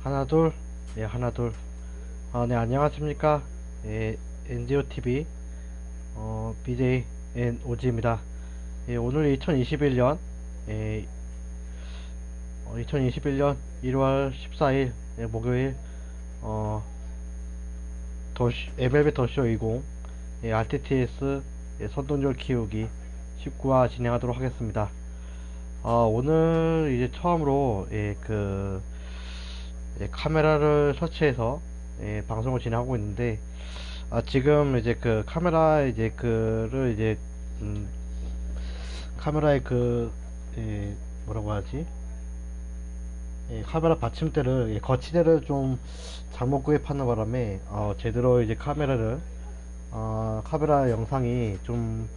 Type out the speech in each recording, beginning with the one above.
하나 둘, 예, 하나 둘. 네, 안녕하십니까. 예, NGOTV BJ NOG입니다. 예, 오늘 2021년 2021년 1월 14일 목요일 MLB 더쇼 20 RTTS 선동열 키우기 19화 진행하도록 하겠습니다. 오늘 이제 처음으로 카메라를 설치해서 방송을 진행하고 있는데, 지금 이제 그 카메라 카메라의 뭐라고 하지? 카메라 받침대를 거치대를 좀 잘못 구입하는 바람에 제대로 이제 카메라 영상이 좀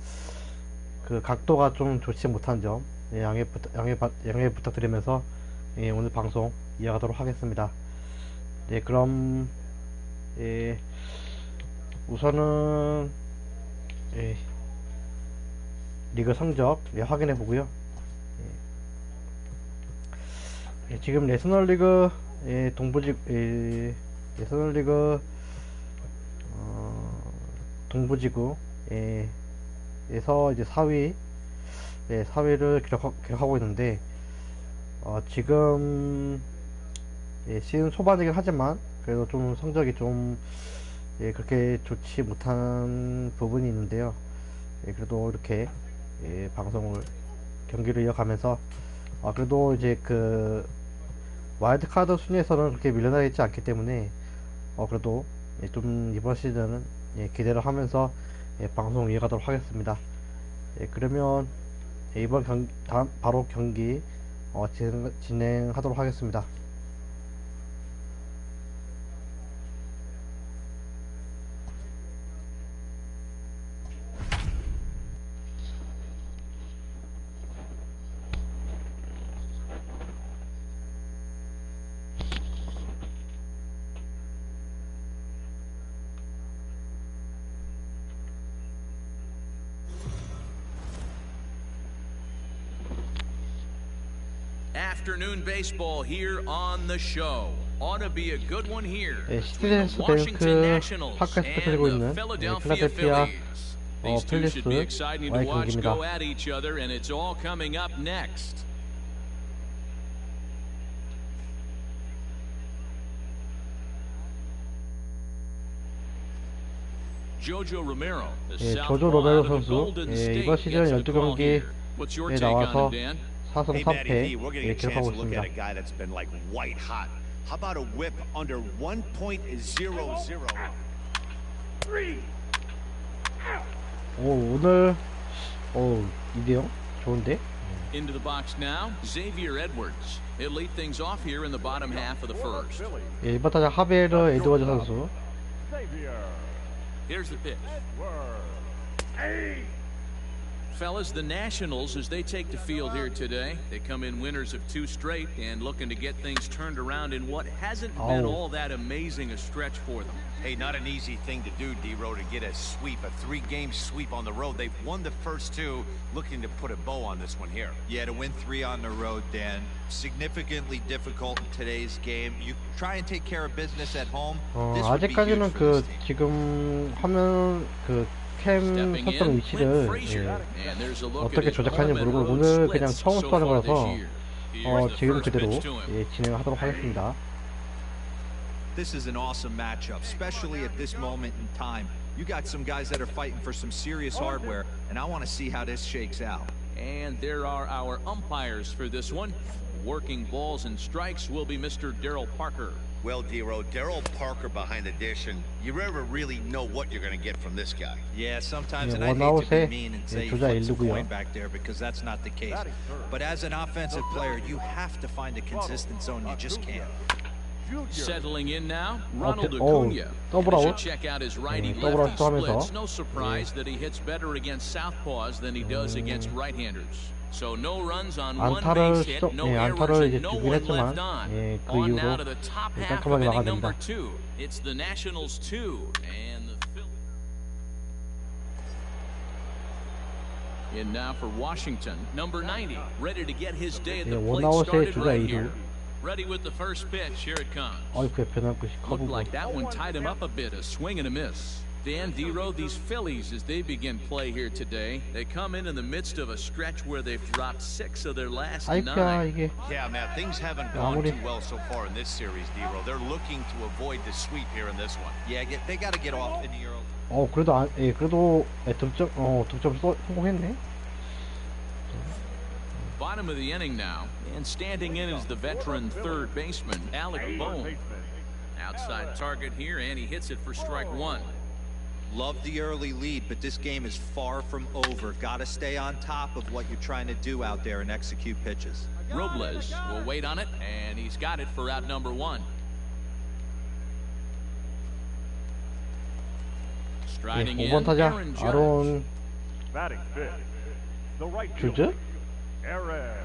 그 각도가 좀 좋지 못한 점 양해 부탁드리면서 오늘 방송 이어가도록 하겠습니다. 네, 그럼 우선은 리그 성적 확인해 보고요. 지금 내셔널리그 내셔널리그 동부지구 에서 이제 4위를 기록하고 있는데, 지금 시즌 초반이긴 하지만 그래도 좀 성적이 좀 그렇게 좋지 못한 부분이 있는데요. 그래도 이렇게 경기를 이어가면서 그래도 이제 그 와일드카드 순위에서는 그렇게 밀려나 있지 않기 때문에 그래도 좀 이번 시즌은 기대를 하면서 방송 이어가도록 하겠습니다. 그러면 이번 바로 경기 진행하도록 하겠습니다. Afternoon baseball here on the show. Ought to be a good one here. 시티즌스 뱅크 팟캐스트 들고 있는 필라델피아 필리스와의 경기입니다. 조조 로메로 선수 이번 시즌 12경기에 나와서 4승 3패 기록하고 있습니다. 오늘 2대0 좋은데? Into the box now, Xavier Edwards. He'll lead things off here in the bottom half of the first. 이번 타자 하베르 에드워즈 선수. Here's the pitch. Fellas, the Nationals, as they take the field here today, they come in winners of 2 straight and looking to get things turned around in what hasn't been all that amazing a stretch for them. Hey, not an easy thing to do, D-Row, to get a sweep, a 3-game sweep on the road. They've won the first 2, looking to put a bow on this one here. Yeah, to win 3 on the road, Dan, significantly difficult in today's game. You try and take care of business at home. 아직까지는 지금 화면 캠 설정 위치를 어떻게 조작하는지 모르고 오늘 그냥 처음 시도하는 거라서 지금 그대로 진행하도록 하겠습니다. This is an awesome matchup, especially at this moment in time. You got some guys that are fighting for some serious hardware, and I want to see how this shakes out. And there are our umpires for this one. Working balls and strikes will be Mr. Darryl Parker. Well, D-Row, Darryl Parker behind the dish, and you never really know what you're going to get from this guy. Yeah, sometimes, and I hate to be mean and say he flips a coin back there because that's not the case. But as an offensive player, you have to find a consistent zone. You just can't. Settling in now, Ronald Acuna. Should check out his righty-lefty splits. No surprise that he hits better against southpaws than he does against right-handers. So no runs on one base hit, no errors, and no one left on. On now to the top half of inning number 2. It's the Nationals 2 and the Phillies. In now for Washington, number 90, ready to get his day at the plate started right here. Ready with the first pitch. Here it comes. 그 변한 것이 커 Looked 보고. like that one tied him up a bit. A swing and a miss. Dan Dero, these Phillies, as they begin play here today, they come in the midst of a stretch where they've dropped 6 of their last 9. 이게. Yeah, Matt, things haven't gone too well so far in this series, Dero. They're looking to avoid the sweep here in this one. Yeah, they got to get off in the early. 그래도 득점 성공했네. Bottom of the inning now, and standing in is the veteran third baseman, Alec Bohm. Outside target here, and he hits it for strike 1. Love the early lead, but this game is far from over. Got to stay on top of what you're trying to do out there and execute pitches. Robles will wait on it, and he's got it for out number 1. Striding in, 5번 타자 Aaron Judge. 아론 Batting fifth, the right 주즈? fielder, Aaron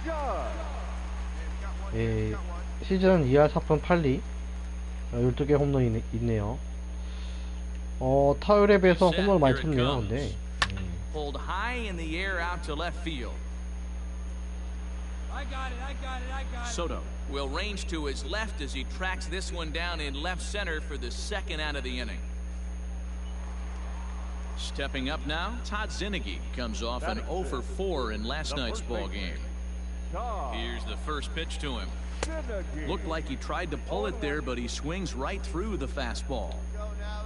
Judge. 시즌 2할 4푼 8리 12개 홈런이 있네요. 타율에 비해서 홈런을 많이 쳤네요. 근데 Pulled high in the air out to left field. I got it. Soto will range to his left as he tracks this one down in left center for the second out of the inning. Stepping up now, Todd Zinnigy comes off an 0 for 4 in last night's ball game. Here's the first pitch to him. Looked like he tried to pull it there, but he swings right through the fastball.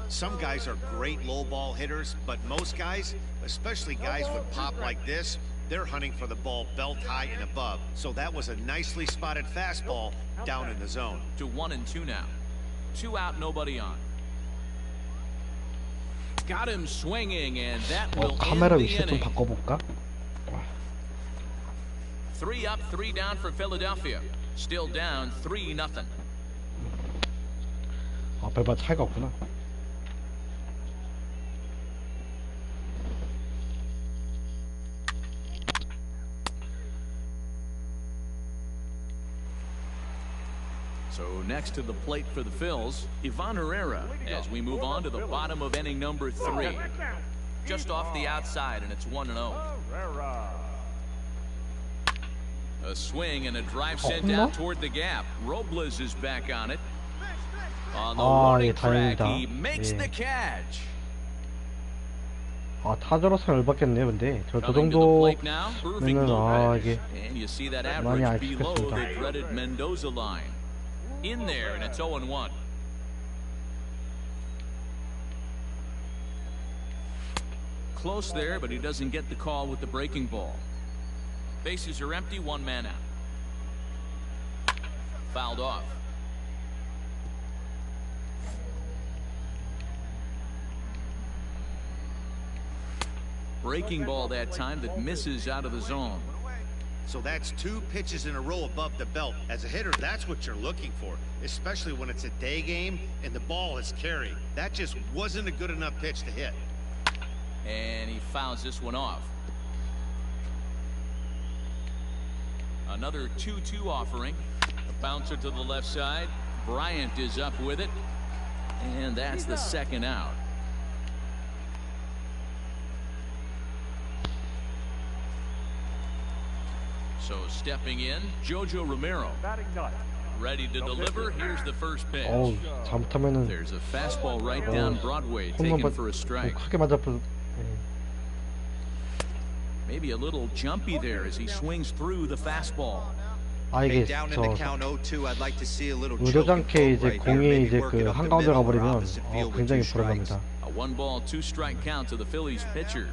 Some guys are great low ball hitters, but most guys, especially guys with pop like this, they're hunting for the ball belt high and above. So that was a nicely spotted fastball down in the zone. To 1-2 now. 2 out, nobody on. Got him swinging, and that will 카메라 end the 위치 좀 inning. 바꿔볼까? 3 up, 3 down for Philadelphia. Still down 3-0. 별반 차이가 없구나. So next to the plate for the Phils, Ivan Herrera, as we move on to the bottom of inning number 3. Just off the outside, and it's 1-0. A swing and a drive sent out toward the gap. Robles is back on it. On the warning track, he makes the catch. 타자로서는 열받겠네. 근데 저 Coming to the plate 정도면은 now, Irving Lopez. 이게 And you see that 많이 average below 아쉽겠습니다. the dreaded Mendoza line. In there, and it's 0-1. Close there, but he doesn't get the call with the breaking ball. Bases are empty, 1 man out. Fouled off. Breaking ball that time that misses out of the zone. So that's 2 pitches in a row above the belt. As a hitter, that's what you're looking for, especially when it's a day game and the ball is carried. That just wasn't a good enough pitch to hit. And he fouls this one off. Another 2-2 offering. A bouncer to the left side. Bryant is up with it. And that's the second out. So stepping in, Jojo Romero. Ready to deliver. Here's the first pitch. 잘못하면은 There's a fastball right down Broadway, taken for a strike. 크게 맞아버려. Maybe a little jumpy there as he swings through the fastball. 이게 Down in the count 0-2, I'd like to see a little 의도찮게 이제 right here. 공이 Maybe 이제 work it 그 up the 한가운데 middle or 가버리면 opposite field with 굉장히 2 strikes. 불안합니다. A 1-ball, 2-strike count to the Phillies pitcher.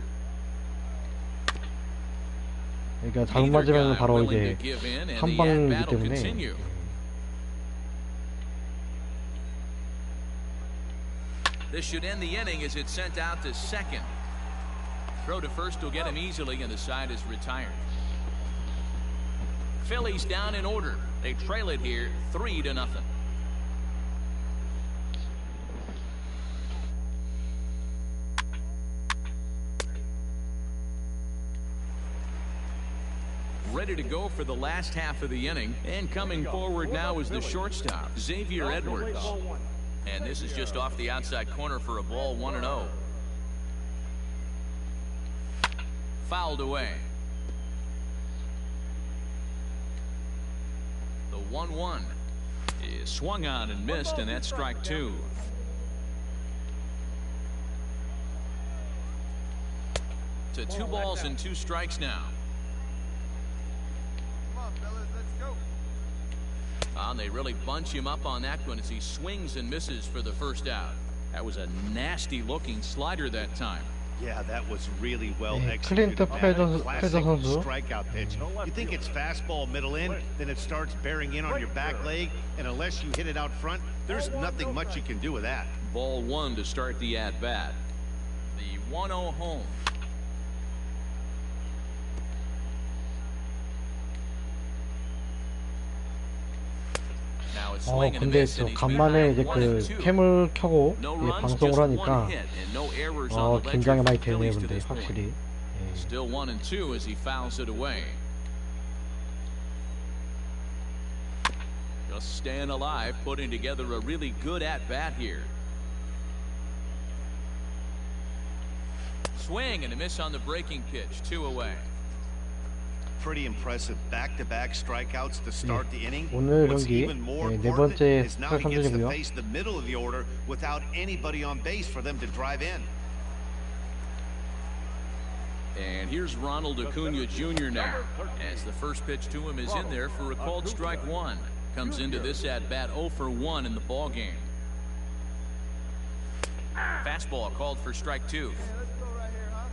그러니까 잘못 맞으면 바로 이제 한 방이기 때문에. This should end the inning as it's sent out to second. Throw to first will get him easily, and the side is retired. Phillies down in order. They trail it here 3-0. Ready to go for the last half of the inning, and coming forward now is the shortstop, Xavier Edwards. And this is just off the outside corner for a ball, 1-0. Fouled away. The 1-1 is swung on and missed, and that's strike two. To 2 balls and 2 strikes now. Come on, fellas, let's go. And they really bunch him up on that one as he swings and misses for the first out. That was a nasty looking slider that time. Yeah, that was really well 네, executed. 클린트 Man. 패저 Classic 선수. strikeout pitch. You think it's fastball middle in, then it starts bearing in on your back leg, and unless you hit it out front, there's nothing much you can do with that. Ball 1 to start the at-bat. The 1-0 home. Now it's swing and a 근데 miss, 저 and he's 간만에 이제 behind 1 and 그 2. 캠을 켜고 No 이 runs, 방송을 just 1 하니까 hit, and no errors on the ledger 긴장이 for 많이 the 되네요, Phillies to 근데 this point. 확실히. Still 1 and 2 as he fouls it away. Just staying alive, putting together a really good at-bat here. Swing and a miss on the breaking pitch. 2 away. Pretty impressive back-to-back strikeouts to start the inning. 오늘 What's 경기 even more 네 important 번째 is now 스타트 he gets to 선전이고요. face the middle of the order without anybody on base for them to drive in. And here's Ronald Acuna Jr. now, as the first pitch to him is in there for a called strike 1. Comes into this at-bat 0 for 1 in the ball game. Fastball called for strike 2. Let's go right here, huh?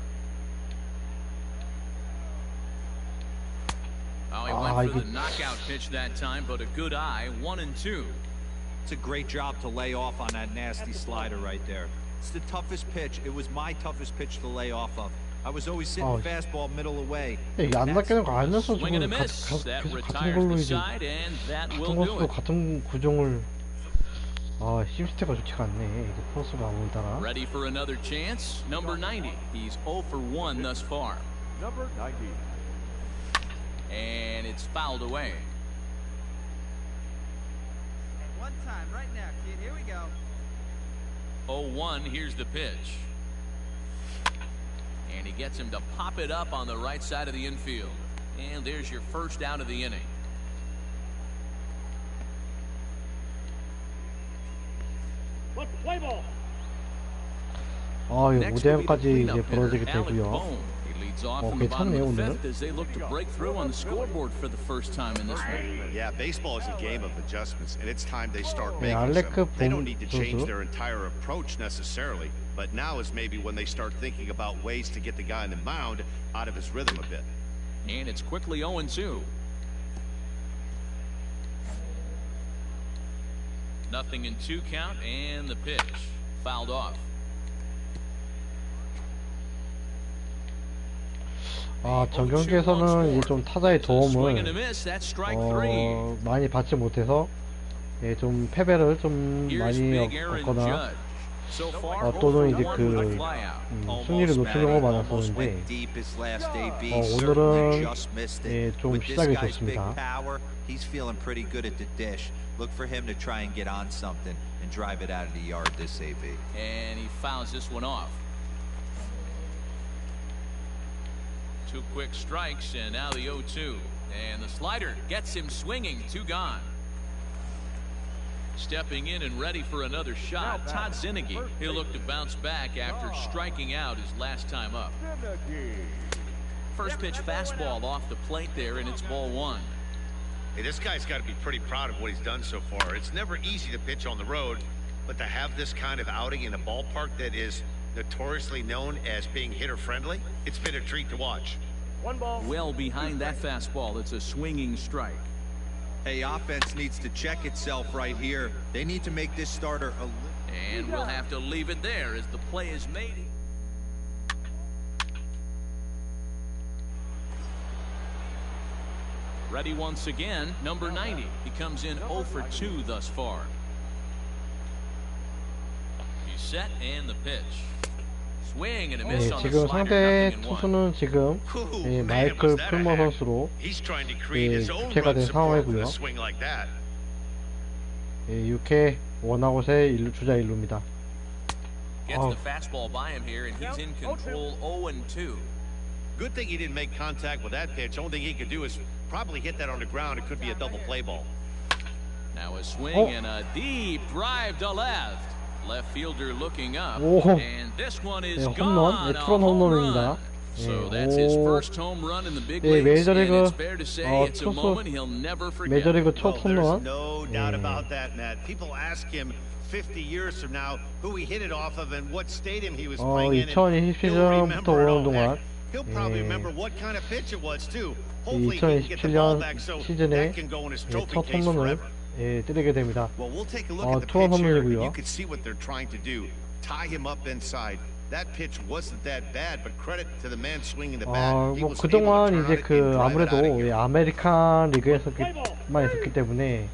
Oh, he went for the knockout pitch that time, but a good eye. 1 and 2. It's a great job to lay off on that nasty slider right there. It's the toughest pitch. It was my toughest pitch to lay off of. I was always sitting fastball middle away. 이게 안 낚이는 거 알면서 Swing and a 지금 miss. That 계속 같은 retires 걸로 the 이제 side, and that 같은 will do 코스로 it. 같은 구종을 시스템가 좋지가 않네. 이게 코스가 오늘따라. Ready for another chance? Number 90. He's 0 for 1 thus far. Number 90. And it's fouled away. One time, right now, kid. Here we go. 0-1, here's the pitch. And he gets him to pop it up on the right side of the infield. And there's your first out of the inning. 이거 Next will be the 5대0까지 이제 cleanup 벌어지게 hitter, Alec 되고요. Bohm. He leads off in the bottom 괜찮네요, of the 오늘은. fifth as they look to break through on the scoreboard for the first time in this one. Yeah, baseball is a game of adjustments, and it's time they start making 알렉 some. They don't 봄 need to change 선수. their entire approach necessarily, but now is maybe when they start thinking about ways to get the guy on the mound out of his rhythm a bit. And it's quickly 0-2. Nothing in 2 count, and the pitch fouled off. 전 경기에서는 이제 좀 타자의 Swing and a 도움을 miss. That's strike 3. 많이 받지 못해서 좀 패배를 좀 Here's 많이 big Aaron 얻거나 Judge. So far, 또는 0 이제 for 1 그 with a flyout. 승리를 놓치는 경우가 Almost 많았었는데 went deep his last AB. 오늘은 Certainly just missed it. 좀 With this 시작이 guy's big 좋습니다. power, he's feeling pretty good at the dish. Look for him to try and get on something and drive it out of the yard this AB. And he fouls this one off. 2 quick strikes, and now the 0-2. And the slider gets him swinging. 2 gone. Stepping in and ready for another shot, Todd Zinnigy. He'll look to bounce back after striking out his last time up. First pitch fastball off the plate there, and it's ball 1. Hey, this guy's got to be pretty proud of what he's done so far. It's never easy to pitch on the road, but to have this kind of outing in a ballpark that is notoriously known as being hitter-friendly, it's been a treat to watch. Well behind that fastball, it's a swinging strike. Hey, offense needs to check itself right here. They need to make this starter a little... And we'll have to leave it there as the play is made. Ready once again, number 90. He comes in 0 for 2 thus far. He's set, and the pitch. Swing and a miss on the 지금 slider, 상대 nothing in 1. 투수는 지금 Man, 마이클 was that a 풀머 hack? 선수로 He's trying to create his own 교체가 run 된 support with 상황이고요. a swing like that. 6회 원아웃의 주자 1루입니다. Gets the fastball by him here, and he's in control 0-2. Good thing he didn't make contact with that pitch. Only thing he could do is probably hit that on the ground. It could be a double play ball. Now a swing and a deep drive to left. Left fielder looking up. 오, And this one is 네, gone. 홈런, 네, A 투런 home 홈런입니다. run. So that's his first home run in the big 네, leagues. And 메이저리그 it's fair to say it's a moment he'll never forget. 메이저리그 첫 There's 홈런. no doubt about that, Matt. People ask him 50 years from now who he hit it off of and what stadium he was playing in. 2020 시즌부터 오는 동안 He'll probably remember what kind of pitch it was too. Hopefully he can get the ball 2027년 back so 시즌에 that can go in his 첫 trophy case 홈런을 forever. 때리게 됩니다. Well, we'll take a look at the 투런 pitch here. 홈런이고요. You can see what they're trying to do. Tie him up inside. That pitch wasn't that bad, but credit to the man swinging the bat. He 뭐 was able to 그동안 turn 이제 on it 그 and drive it 아무래도 out of here. 아메리칸 리그에서만 있었기 때문에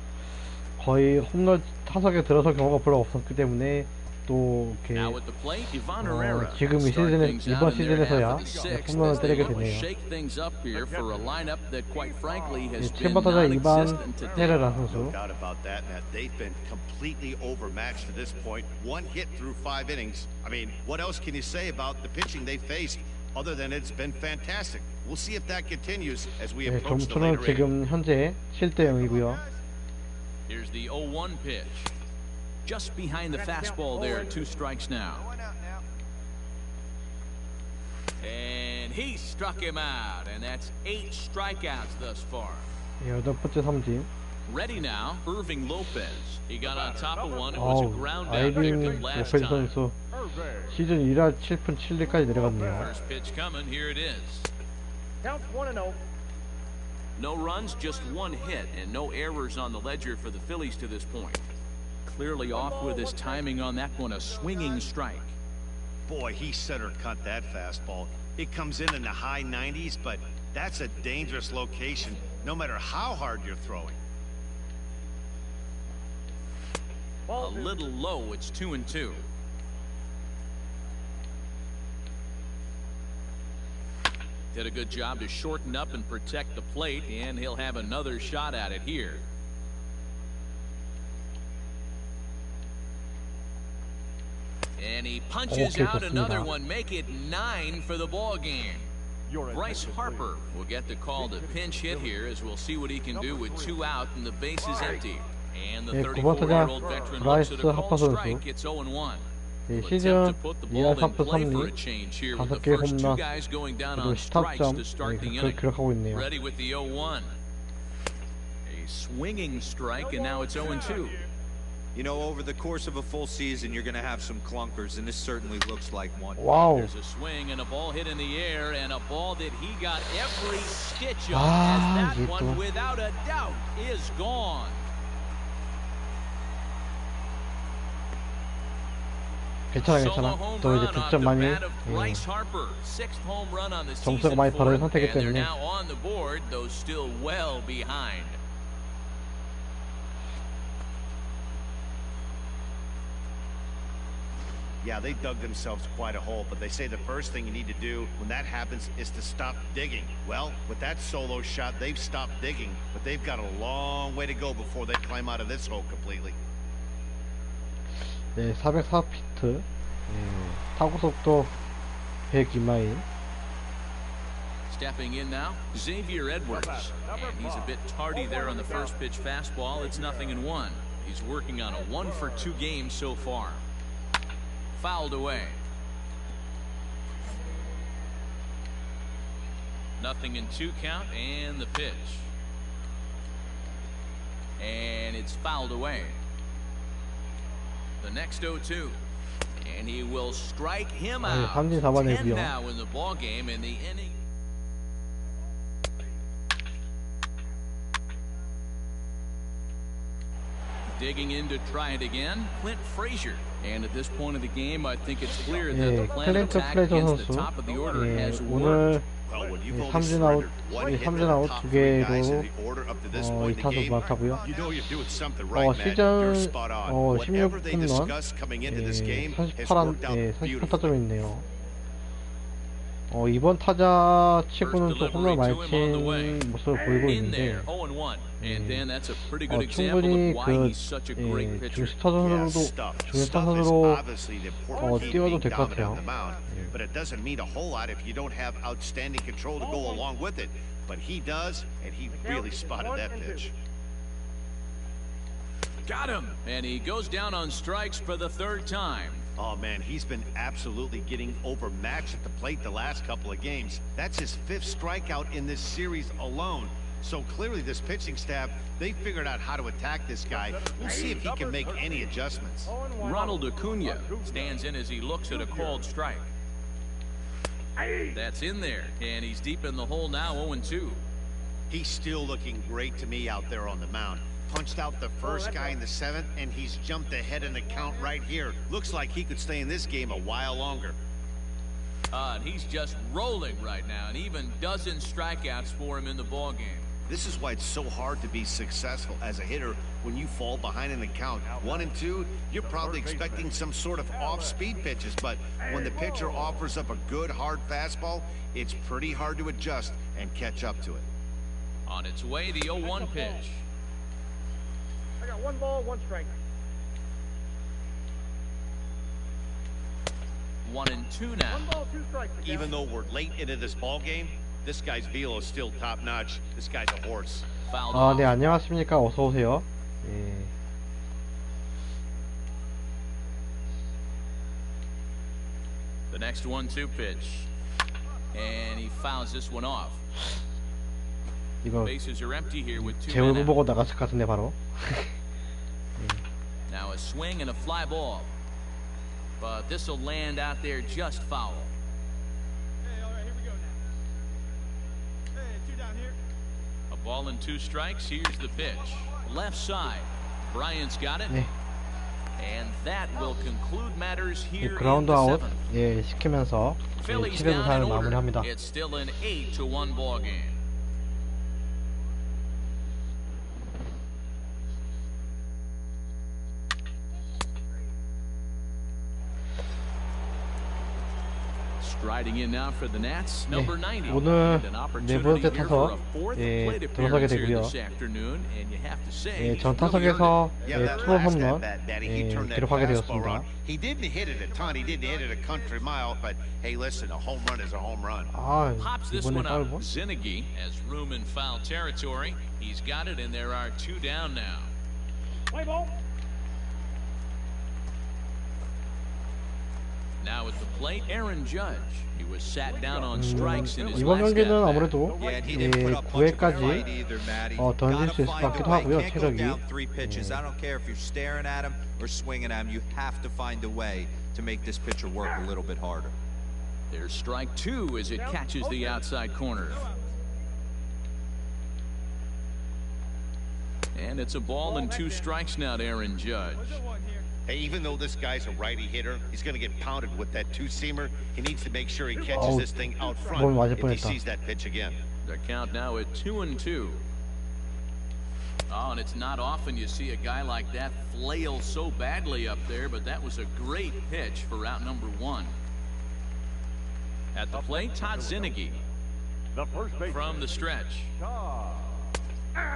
거의 홈런 타석에 들어설 경우가 별로 없었기 때문에 또 이렇게 Now at the plate, Ivan Herrera. 지금 이 Start 시즌에 things out 이번 in their 시즌에서야 half of the sixth 홈런을 as they 때리게 look to 되네요. shake things up here for a lineup that quite frankly has been 챔버 타자 이반 non-existent today. 헤레라 No 선수. doubt about that, Matt. They've been completely overmatched to this point. One hit through 5 innings. I mean, what else can you say about the pitching they faced other than it's been fantastic? We'll see if that continues as we 네, approach the 점수는 later innings. 지금 현재 7대 0이고요. Here's the 0-1 pitch. Just behind the fastball there, 2 strikes now. Going out now. And he struck him out, and that's 8 strikeouts thus far. 8번째 삼진. Ready now, Irving Lopez. He got on top of one. It was a ground out 아이빙 victory last 로페즈 time. 선수 시즌 1할 7푼 7리까지 내려갔네요. First pitch coming, here it is. Count 1-0. No runs, just 1 hit, and no errors on the ledger for the Phillies to this point. Clearly off with his timing on that one, a swinging strike. Boy, he center cut that fastball. It comes in the high 90s, but that's a dangerous location, no matter how hard you're throwing. A little low, it's 2-2. Did a good job to shorten up and protect the plate, and he'll have another shot at it here. And he punches Okay, out another 좋습니다. one, make it 9 for the ball game. Bryce Harper will get the call to pinch hit here, as we'll see what he can do with 2 out and the bases empty. And the 네, 9번 타자 34-year-old veteran looks at a 브라이스 하퍼 called 선수. strike. It's 0-1. 네, Will 시즌 attempt to put the 2할 ball in 4푼 play for a 3리 change here with the 5개 first 2 홈런 guys going down 그리고 on strikes 10타점 to start the 그걸 inning. 기록하고 있네요. Ready with the 0-1. A swinging strike, and now it's 0-2. You know, over the course of a full season, you're going to have some clunkers, and this certainly looks like one. 와우. There's a swing and a ball hit in the air, and a ball that he got every stitch of, 아, as that 이게 one, 또. without a doubt, is gone. 괜찮아 Solo 괜찮아. home 또 이제 run off 득점 the 많이 bat of Bryce Harper. 6th home run on the 점수가 season 많이 for 벌어진 him, 상태이기 and they're 때문에. now on the board, though still well behind. Yeah, they dug themselves quite a hole, but they say the first thing you need to do when that happens is to stop digging. Well, with that solo shot, they've stopped digging, but they've got a long way to go before they climb out of this hole completely. 네, 404피트. 타구 속도 102마일. Stepping in now, Xavier Edwards. And he's a bit tardy there on the first pitch fastball. It's 0-1. He's working on a 1-for-2 game so far. Fouled away. 0-2 count, and the pitch. And it's fouled away. The next 0-2. And he will strike him out. 삼진 4번에 10 비어. now in the ball game, in the inning. Digging in to try it again, Clint Frazier. And at this point of the game, I think it's clear that 예, the plan of 클린트 attack 프레저 against the 선수. top of the order 예, has 오늘 worked. Well, when you've 예, only 삼진 아웃, surrendered one 예, hit to 삼진 the 아웃 top 2 three guys in 개로 the order up to this point in the 2타수 game, 무안타고요. you know you're doing something right, Matt. 시즌 You're spot on. Whatever they 16홈런, discussed coming into this game has 48안, worked out beautifully. 48타점이 있네요. 이번 타자 치고는 또 홈런 많이 친 모습을 보이고 In 있는데 there, 0-1. And then that's a pretty good example 충분히 of why 그 he's such a great pitcher. 중스타 Stuff is 선수로 obviously the important key to 뛰어도 being 될 것 dominant 같아요. on the mound, but it doesn't mean a whole lot if you don't have outstanding control to go along with it. But he does, and he really spotted that pitch. Got him. And he goes down on strikes for the third time. Oh, man, he's been absolutely getting overmatched at the plate the last couple of games. That's his 5th strikeout in this series alone. So clearly this pitching staff, they figured out how to attack this guy. We'll see if he can make any adjustments. Ronald Acuna stands in as he looks at a called strike. That's in there, and he's deep in the hole now, 0-2. He's still looking great to me out there on the mound. Punched out the first guy in the 7th, and he's jumped ahead in the count right here. Looks like he could stay in this game a while longer. And he's just rolling right now, and even dozen strikeouts for him in the ball game. This is why it's so hard to be successful as a hitter when you fall behind in the count. 1 and 2, you're probably expecting some sort of off-speed pitches, but when the pitcher offers up a good hard fastball, it's pretty hard to adjust and catch up to it. On its way, the 0-1 pitch. I got 1 ball, 1 strike. 1-2 now. 1 ball, 2 strikes. Even though we're late into this ball game, this guy's velo is still top-notch. This guy's a horse. Fouled off. 네, 안녕하십니까. 어서 오세요. 예. The next 1-2 pitch. And he fouls this one off. 이거 Bases are empty here with 2 제 men 얼굴 out. 보고 나갔을 것 같은데 바로. Now a swing and a fly ball. But this will land out there just foul. Hey, all right, here we go now. Hey, 2 down here. A ball and 2 strikes. Here's the pitch. Left side. Bryant's got it. 네. And that will conclude matters here in 그라운드 the 아웃 7th. 예, 시키면서 Phillies 7회 down 부산을 in order. 마무리합니다. It's still an 8-1 ball game. Striding in now for the Nats, number 90. 오늘 And an 네 opportunity 번째 here for 타석 a fourth 예, plate 들어서게 appearance here 되고요. this afternoon, and you have to say 예, he's 전 really earned 타석에서 it. Yeah, 예, that 투런 last 홈런 at-bat, Daddy, he 예, turned that 기록하게 fastball 되었습니다. around. He didn't hit it a ton. He didn't hit it a country mile, but hey, listen, a home run is a home run. 아, Pops this 이번에 one up. 딸고. Zinnigy has room in foul territory. He's got it, and there are 2 down now. Play ball. Now at the plate, Aaron Judge. He was sat down on strikes in his 이번 last 경기는 at-bat. 아무래도 Yeah, and he 예, didn't put up much of a fight 9회까지 either, Matty. 던질 수 Gotta 있을 것 find 같기도 a way. 하고요. Can't go 체력이. down 3 pitches. I don't care if you're staring at him or swinging at him. You have to find a way to make this pitcher work a little bit harder. There's strike 2 as it catches the outside corner. And it's a ball and 2 strikes now to Aaron Judge. Hey, even though this guy's a righty hitter, he's going to get pounded with that 2-seamer. He needs to make sure he catches 어우, this thing out 몸 front 맞을 if he 뻔했다. sees that pitch again. The count now at 2-2. Oh, and it's not often you see a guy like that flail so badly up there, but that was a great pitch for out number 1. At the plate, Todd Zinnigy The first base. from the stretch.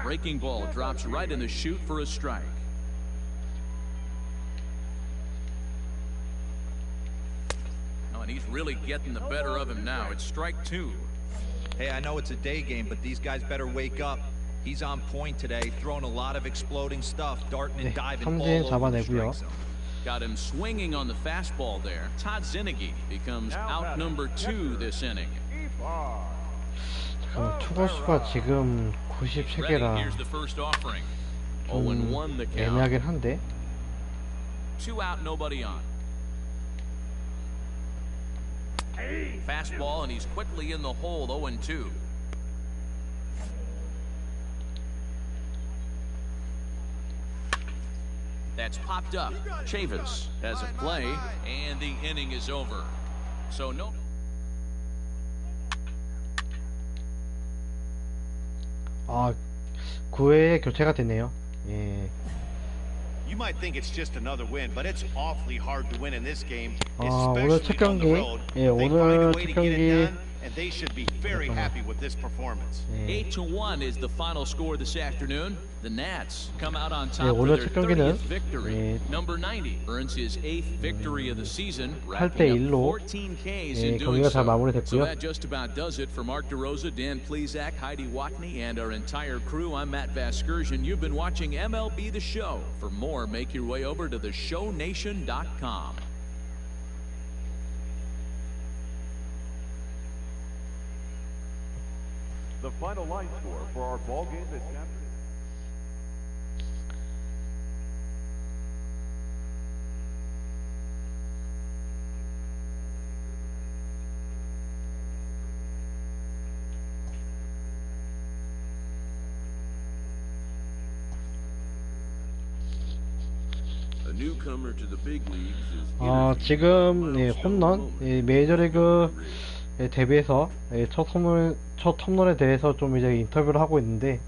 Breaking ball drops right in the chute for a strike. Oh, and he's really getting the better of him now. It's strike 2. Hey, I know it's a day game, but these guys better wake up. He's on point today, throwing a lot of exploding stuff, darting and 네, diving 삼진 all over the 잡아내고요. strike zone. Got him swinging on the fastball there. Todd Zinnigy becomes out number 2 this inning. 투구수가 지금 Ready, 93개라 here's the first offering. 좀 0-1 the count. 애매하긴 한데 2 out, nobody on. Fastball, and he's quickly in the hole, 0-2. That's popped up. Chavis has a play, and the inning is over. So no. 아 9회에 교체가 됐네요. 예. You might think it's just another win, but it's awfully hard to win in this game, 오늘 첫 especially on the 경기, road. 예, They find a 오늘 way 첫 to get it 경기 done, and they should be very happy with this performance. 8-1 is the final score this afternoon. The Nats come out on 네, top for 오늘 their 첫 경기는 30th victory. Number 90 earns his 8th victory of the season, racking up 14 Ks in doing 경기가 잘 so. So 마무리됐고요. that just about does it for Mark DeRosa, Dan Plesac, Heidi Watney, and our entire crew. I'm Matt Vasgersian. You've been watching MLB The Show. For more, make your way over to theshownation.com. The final line score for our ball game this afternoon. A newcomer to the big leagues is 지금 홈런 메이저리그 데뷔해서 첫 홈런에 대해서 좀 이제 인터뷰를 하고 있는데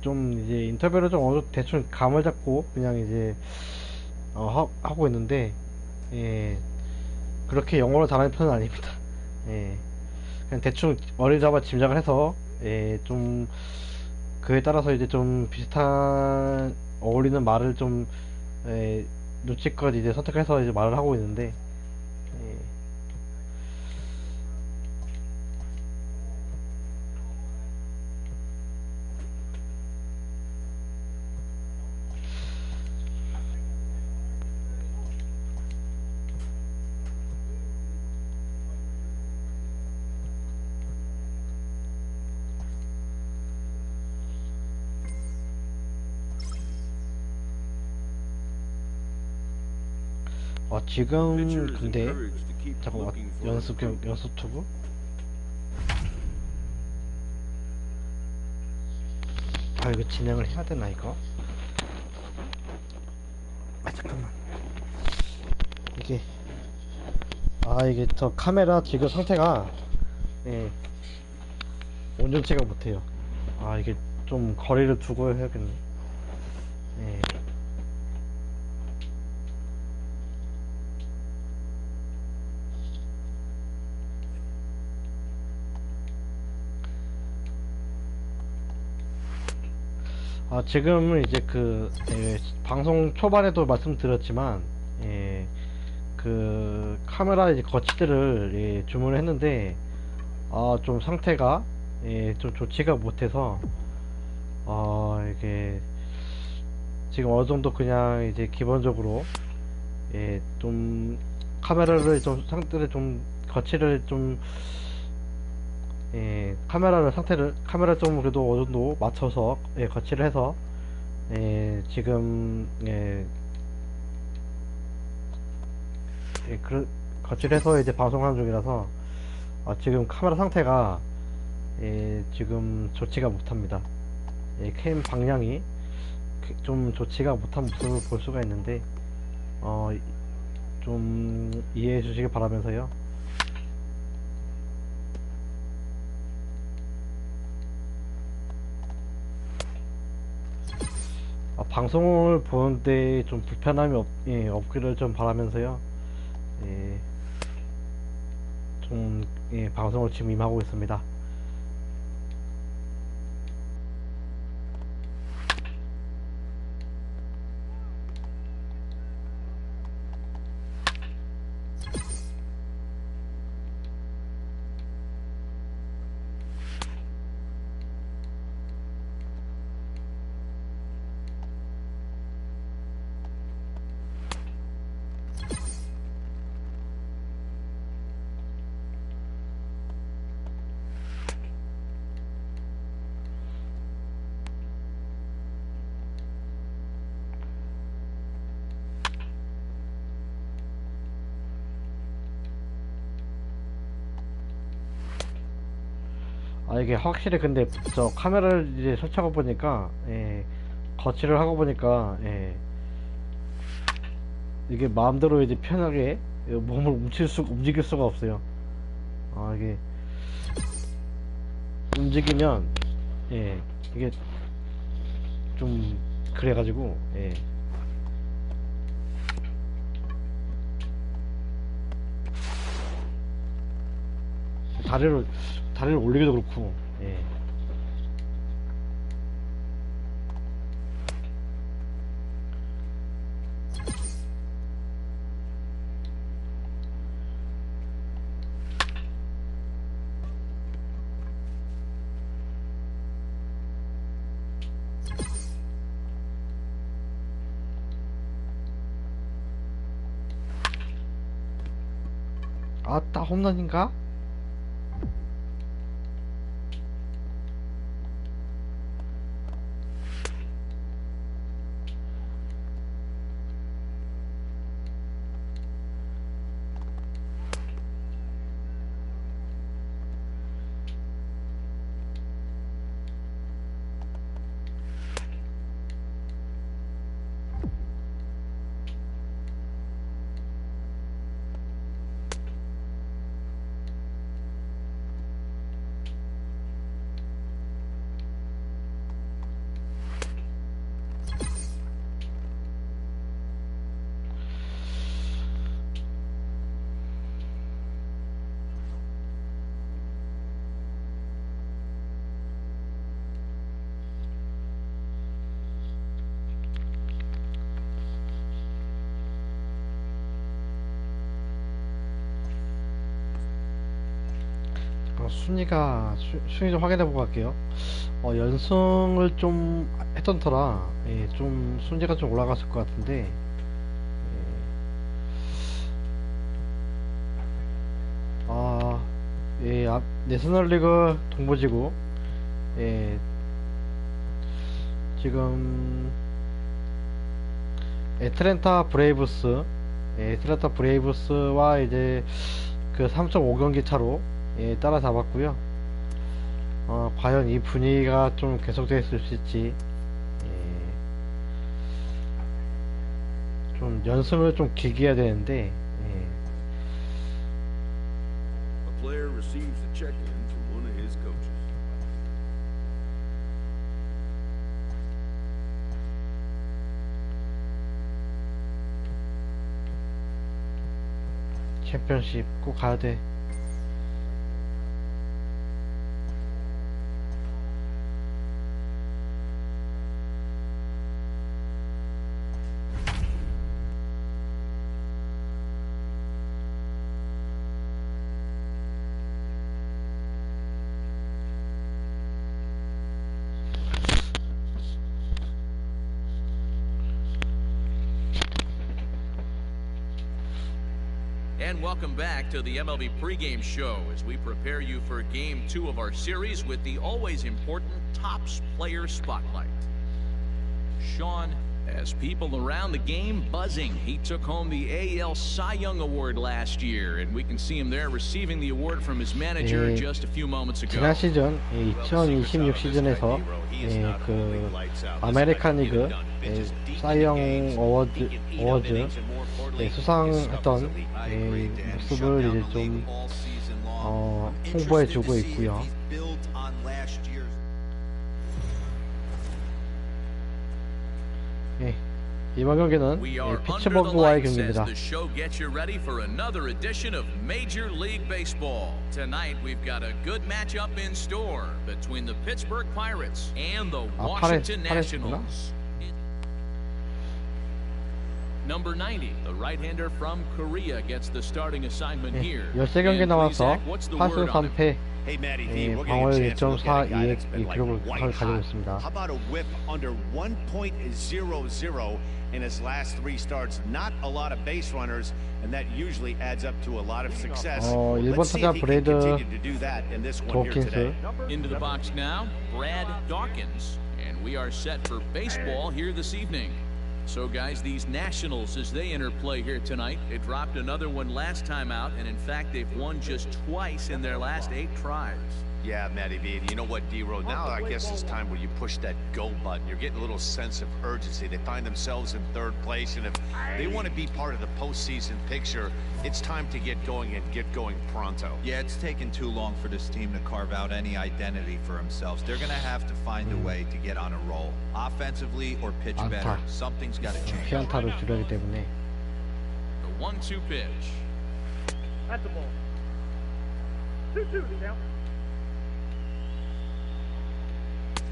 좀 이제 인터뷰를 좀 어느 대충 감을 잡고 그냥 이제 하고 있는데 그렇게 영어를 잘하는 편은 아닙니다. 그냥 대충 어리잡아 짐작을 해서 좀 그에 따라서 이제 좀 비슷한 어울리는 말을 좀 눈치껏 이제 선택해서 이제 말을 하고 있는데 지금 근데 잠깐만 연습 투구 이거 진행을 해야 되나 이거? 잠깐만 이게 저 카메라 지금 상태가 온전치가 못해요. 이게 좀 거리를 두고 해야겠네. 지금은 이제 방송 초반에도 말씀드렸지만 그 카메라 이제 거치대를 주문을 했는데 좀 상태가 좀 좋지가 못해서 이게 지금 어느 정도 그냥 이제 기본적으로 좀 카메라를 좀 상태를 좀 거치를 좀 카메라 좀 그래도 어느 정도 맞춰서 거치를 해서 지금 거치를 해서 이제 방송하는 중이라서 지금 카메라 상태가 지금 좋지가 못합니다. 캠 방향이 좀 좋지가 못한 모습을 볼 수가 있는데 좀 이해해 주시기 바라면서요. 방송을 보는데 좀 불편함이 없기를 좀 바라면서요. 좀 방송을 지금 임하고 있습니다. 이게 확실히 근데 저 카메라를 이제 설치하고 보니까 거치를 하고 보니까 이게 마음대로 이제 편하게 몸을 움직일 수가 없어요. 아 이게 움직이면 이게 좀 그래가지고 다리를 올리기도 그렇고 아따 홈런인가? 순위 좀 확인해 보고 갈게요. 연승을 좀 했던 터라 좀 순위가 좀 올라갔을 것 같은데 내셔널리그 동부지구 지금 애틀랜타 브레이브스와 이제 그 3.5경기 차로 따라잡았고요. 과연 이 분위기가 좀 계속될 수 있을지 좀 연승을 좀 길게 해야 되는데 A player receives a check-in from one of his coaches. 챔피언십 꼭 가야 돼. And welcome back to the MLB pregame show as we prepare you for Game 2 of our series with the always important Tops Player Spotlight. Sean, as people around the game buzzing, he took home the AL Cy Young Award last year, and we can see him there receiving the award from his manager just a few moments ago. 지난 시즌 2026 시즌에서 그 아메리칸 리그 사이영 어워즈 수상했던 모습을 이제 좀 홍보해주고 있고요. 이번 경기는 피츠버그와의 경기입니다. The show gets you ready for another edition of Major League Baseball. Tonight we've got a good matchup in store between the Pittsburgh Pirates and the Washington Nationals. Number 90, the right-hander from Korea, gets the starting assignment here. 13경기 나와서 8승 3패 Hey, Matty V, we're 방어율 getting a chance to look at a guy 1.42의 that's been like 기록을 white 가지고 hot. 있습니다. How about a whip under 1.00 in his last 3 starts? Not a lot of base runners, and that usually adds up to a lot of success. 일본 Let's see 타자 if he can 브레이드 continue to do that in this one here today. Into the box now, Brad Dawkins. And we are set for baseball here this evening. So guys, these Nationals, as they interplay here tonight, they dropped another one last time out, and in fact they've won just twice in their last 8 tries. Yeah, Matty B. You know what, D-Row? Now I guess it's time where you push that go button. You're getting a little sense of urgency. They find themselves in third place, and if they want to be part of the postseason picture, it's time to get going and get going pronto. Yeah, it's taken too long for this team to carve out any identity for themselves. They're going to have to find a way to get on a roll, offensively or pitch better. Something's got to change. 피안타를 줄여야 하기 때문에. The 1-2 pitch. That's the ball. 2-2 the count.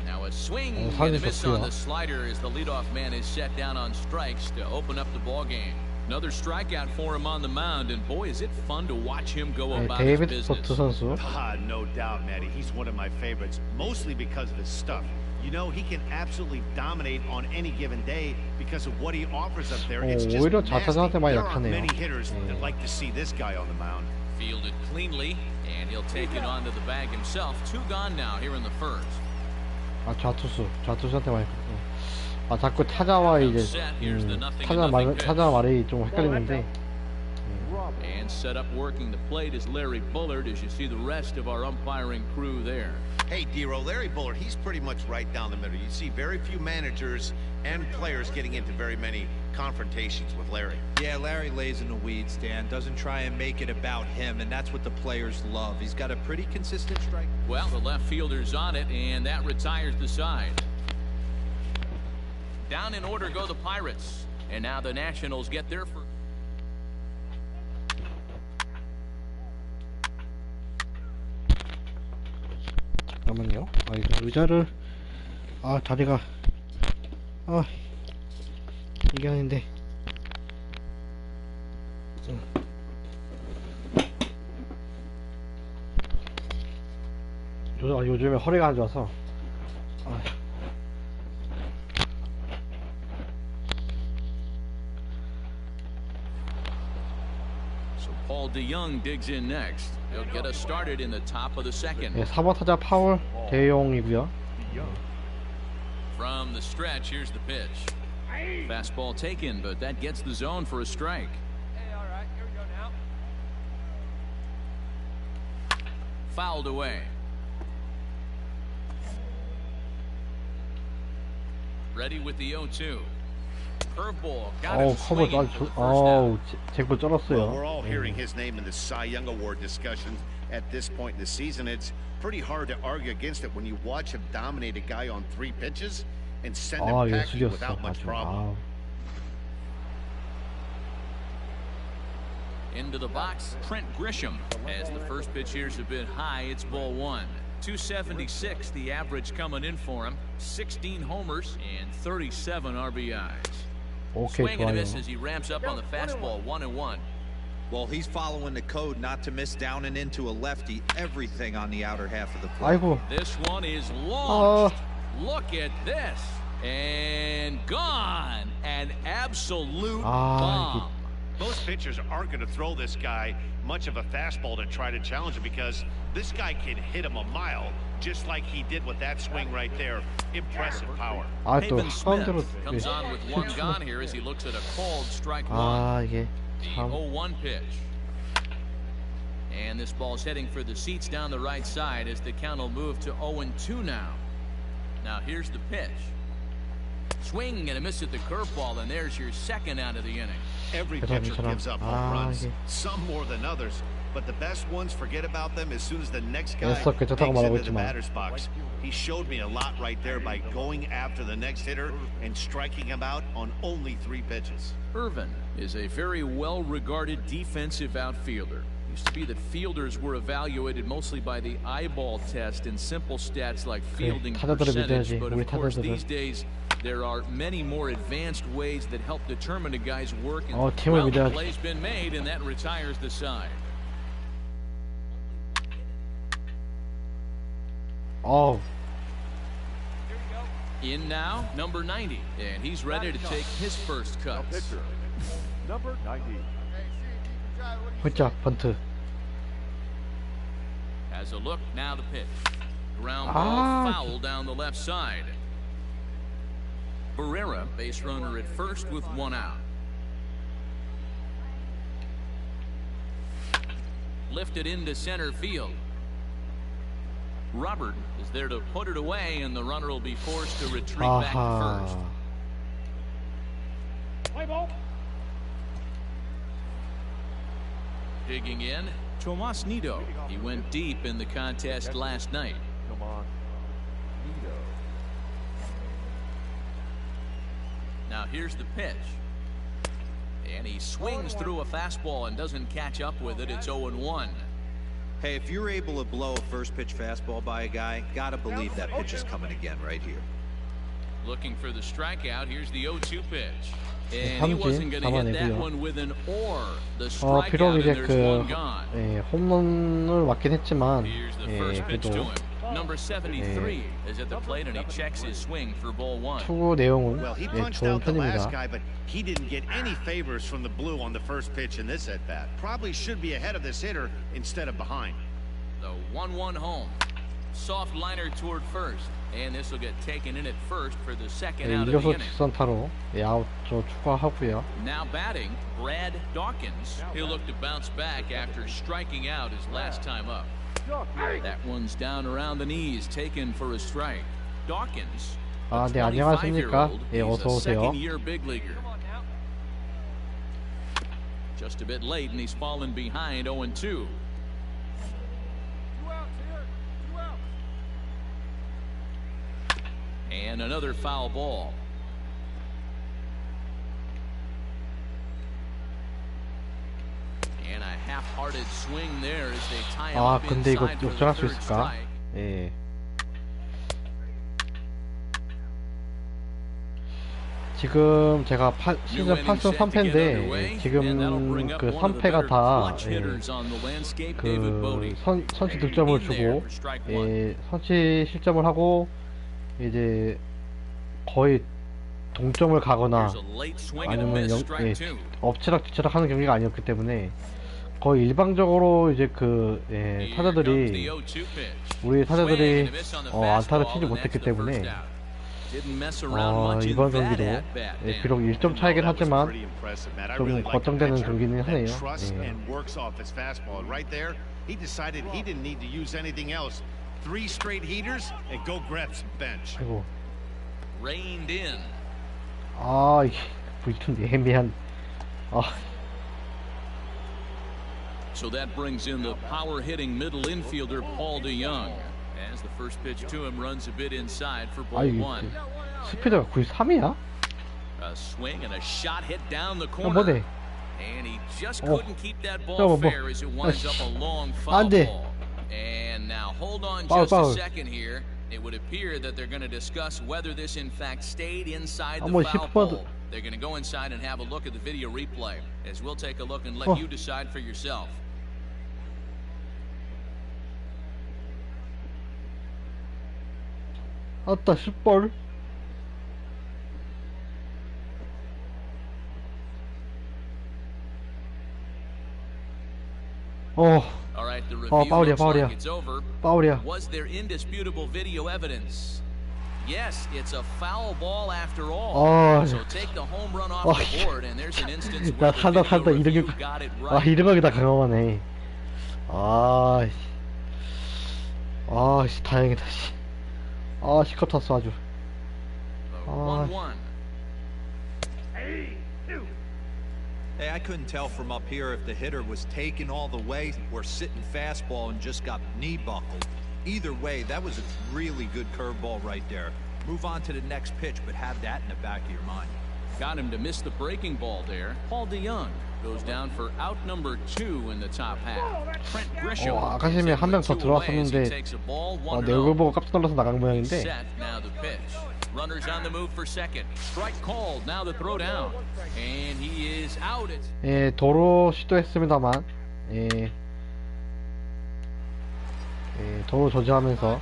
Now a swing and a miss on the slider as the leadoff man is set down on strikes to open up the ball game. Another strikeout for him on the mound, and boy, is it fun to watch him go about his business. 선수. No doubt, Matty. He's one of my favorites, mostly because of his stuff. You know, he can absolutely dominate on any given day because of what he offers up there. It's just 오히려 nasty. 좌타자한테 많이 There are 약하네요. many hitters that like to see this guy on the mound. Fielded cleanly, and he'll take it onto the bag himself. 2 gone now here in the first. 아 좌투수한테 많이 아 자꾸 타자와 이제 타자 말이 좀 헷갈리는데. And set up working the plate is Larry Bullard as you see the rest of our umpiring crew there. Hey, D-Row, Larry Bullard, he's pretty much right down the middle. You see very few managers and players getting into very many confrontations with Larry. Yeah, Larry lays in the weeds, Dan. Doesn't try and make it about him, and that's what the players love. He's got a pretty consistent strike. Well, the left fielder's on it, and that retires the side. Down in order go the Pirates, and now the Nationals get their first. 잠깐만요. 아 이거 의자를 자리가 이게 아닌데. 요즘에 허리가 안 좋아서. Paul DeYoung digs in next. He'll get us started in the top of the second. 네, 4번 타자 파울 대용이고요. From the stretch, here's the pitch. Fastball taken, but that gets the zone for a strike. Hey, all right, here we go now. Fouled away. Ready with the 0-2. Curveball got him swinging for the first out. 제거 쩔었어요. Well, we're all hearing his name in the Cy Young Award discussions at this point in the season. It's pretty hard to argue against it when you watch him dominate a guy on 3 pitches and send him packing without much problem. Into the box, Trent Grisham. As the first pitch here's a bit high, it's ball 1. 276 the average coming in for him. 16 homers and 37 RBIs. Swing and a miss as he ramps up on the fastball. 1-1. Well, he's following the code not to miss down and into a lefty. Everything on the outer half of the plate. This one is launched. Look at this. And gone. An absolute bomb. Most pitchers aren't going to throw this guy much of a fastball to try to challenge him because this guy can hit him a mile just like he did with that swing right there. Impressive power. Pavin Smith comes on with 1 gone here as he looks at a called strike 1. The 0-1 pitch. And this ball's heading for the seats down the right side as the count will move to 0-2 now. Now here's the pitch. Swing and a miss at the curveball, and there's your second out of the inning. Every pitcher gives up home runs, some more than others, but the best ones forget about them as soon as the next guy digs into the batter's box. He showed me a lot right there by going after the next hitter and striking him out on only 3 pitches. Irvin is a very well-regarded defensive outfielder. Used to be that fielders were evaluated mostly by the eyeball test and simple stats like fielding percentage, but of course these days there are many more advanced ways that help determine a guy's work. And well, the play's been made, and that retires the side. In now, number 90, and he's ready to take his first cut. Number 90. 홀짝 번트. Has a look, now the pitch. Ground ball foul down the left side. Barrera, base runner at first with 1 out. Lifted into center field. Robert is there to put it away, and the runner will be forced to retreat back to first. 아하. Play ball. Digging in, Tomas Nido. He went deep in the contest last night. Come on. Nito. Now here's the pitch. And he swings through a fastball and doesn't catch up with it. It's 0-1. Hey, if you're able to blow a first pitch fastball by a guy, gotta believe that pitch is coming again right here. Looking for the strikeout. Here's the 0-2 pitch. And he wasn't going to hit that one with an or. The strikeout, 비록 and 이제 there's 그 one gone. 홈런을 맞긴 했지만 Here's the first pitch to 그래도 him. Number 73 is at the plate, and he checks his swing for ball one. 투구 내용은 Well, he punched 좋은 out the last 편입니다. guy, but he didn't get any favors from the blue on the first pitch in this at-bat. Probably should be ahead of this hitter instead of behind. The 1-1 home. Soft liner toward first. And this will get taken in at first for the second out of the 이겨서 inning. 직선타로 아웃 추가하고요. Now batting, Brad Dawkins. He'll look to bounce back after striking out his last time up. That one's down around the knees, taken for a strike. Dawkins, 아, 네, 25-year-old. 안녕하십니까? 예, He's 어서 a 오세요. second-year big leaguer. Just a bit late, and he's fallen behind 0-2. 2 outs here. 2 outs. And another foul ball. And a half-hearted swing there as they tie him 아, up 근데 이거 inside for the 역전할 수 third 있을까? strike. 예. 지금 제가 시즌 8승 3패인데 지금 그 3패가 다 그 선취 득점을 주고 선취 실점을 하고 이제 거의 동점을 가거나 아니면 엎치락 뒤치락 하는 경기가 아니었기 때문에 거의 일방적으로 이제 그 타자들이 우리 타자들이 안타를 치지 못했기 때문에 이번 경기도 비록 1점 차이긴 하지만 좀 걱정되는 경기는 하네요. He decided he didn't need to use anything else. 3 straight heaters and go grab some bench. 아이고. Reined in. 아, 이게 좀 애매한. 아. So that brings in the power-hitting middle infielder Paul DeYoung. As the first pitch to him runs a bit inside for ball one. 스피드가 93이야? A swing and a shot hit down the corner. And he just couldn't keep that ball fair as it winds up a long foul ball. And now hold on just a second here. It would appear that they're going to discuss whether this in fact stayed inside the foul pole. They're going to go inside and have a look at the video replay, as we'll take a look and let you decide for yourself. 아따 10볼. 파울이야, 파울이야. 파울이야. Was there indisputable video evidence? Yes, it's a foul ball after all. So take the home run off the board, and there's an instance where the video review got it right. 이름하게 다 강하네. 다행이다. 시컷 탔어 아주. 1-1. Hey, I couldn't tell from up here if the hitter was taken all the way or sitting fastball and just got knee buckled. Either way, that was a really good curveball right there. Move on to the next pitch, but have that in the back of your mind. Got him to miss the breaking ball there. Paul DeYoung goes down for out number 2 in the top half. Trent Grisham. 아까 전에 한 명 더 들어왔었는데 내 얼굴 보고 깜짝 놀라서 나간 모양인데. Now the pitch. Runners on the move for second. Strike called. Now the throw down. And he is out. 도로 시도했습니다만 도로 저지하면서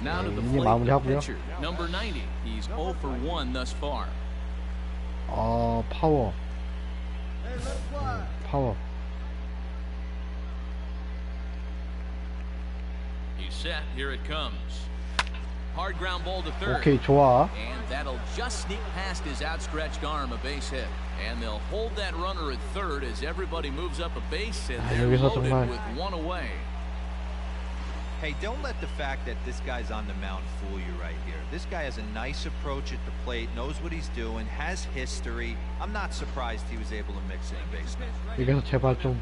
이제 마무리하고요. Number 90. He's 0 for 1 thus far. 파워. 파워. He's set. Here it comes. Hard ground ball to third. 오케이, 좋아. And that'll just sneak past his outstretched arm, a base hit. And they'll hold that runner at third as everybody moves up a base hit. They're loaded with one away. Hey, don't let the fact that this guy's on the mound fool you right here. This guy has a nice approach at the plate, knows what he's doing, has history. I'm not surprised he was able to mix in a base now. 여기서 제발 좀.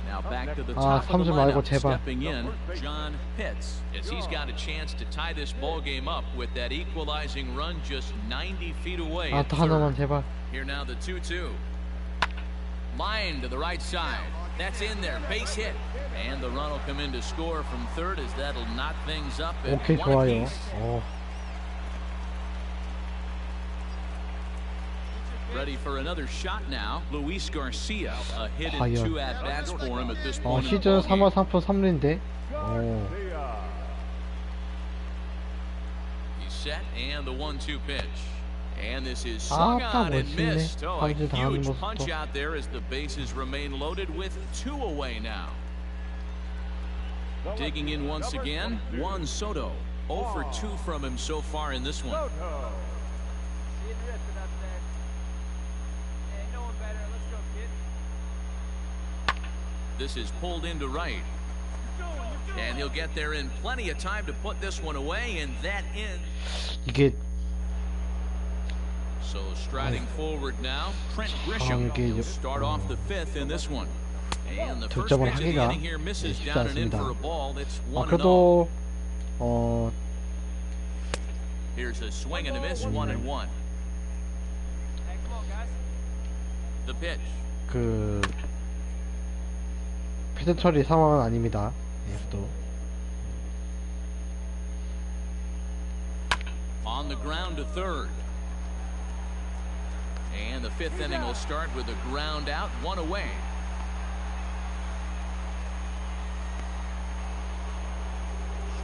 Now back to the top of the 삼진 말고 lineup, 제발. stepping in, John Pitts, as he's got a chance to tie this ball game up with that equalizing run just 90 feet away. 또 하나만 제발. Here now the 2-2. Line to the right side. That's in there, base hit. And the run will come in to score from third as that'll knot things up at 오케이, one 좋아요. apiece. Ready for another shot now. Luis Garcia, a hit and 과연. 2 at-bats for him at this point in the 시즌 ball 3할 3푼 3리인데. He's set and the 1-2 pitch. And this is swung on and missed. Oh, a huge punch out there as the bases remain loaded with 2 away now. Digging in once again, Juan Soto. 0 for 2 from him so far in this one. This is pulled into right. And he'll get there in plenty of time to put this one away, and that ends. 이게 So striding forward now, Trent Grisham will start off the 5th in this one. And the first pitch of the inning here misses down and in for a ball. That's 1-0. Here's a swing and a miss, 1-1. The pitch. 패드 처리 상황은 아닙니다. 또. On the ground to third. And the 5th inning will start with a ground out, 1 away.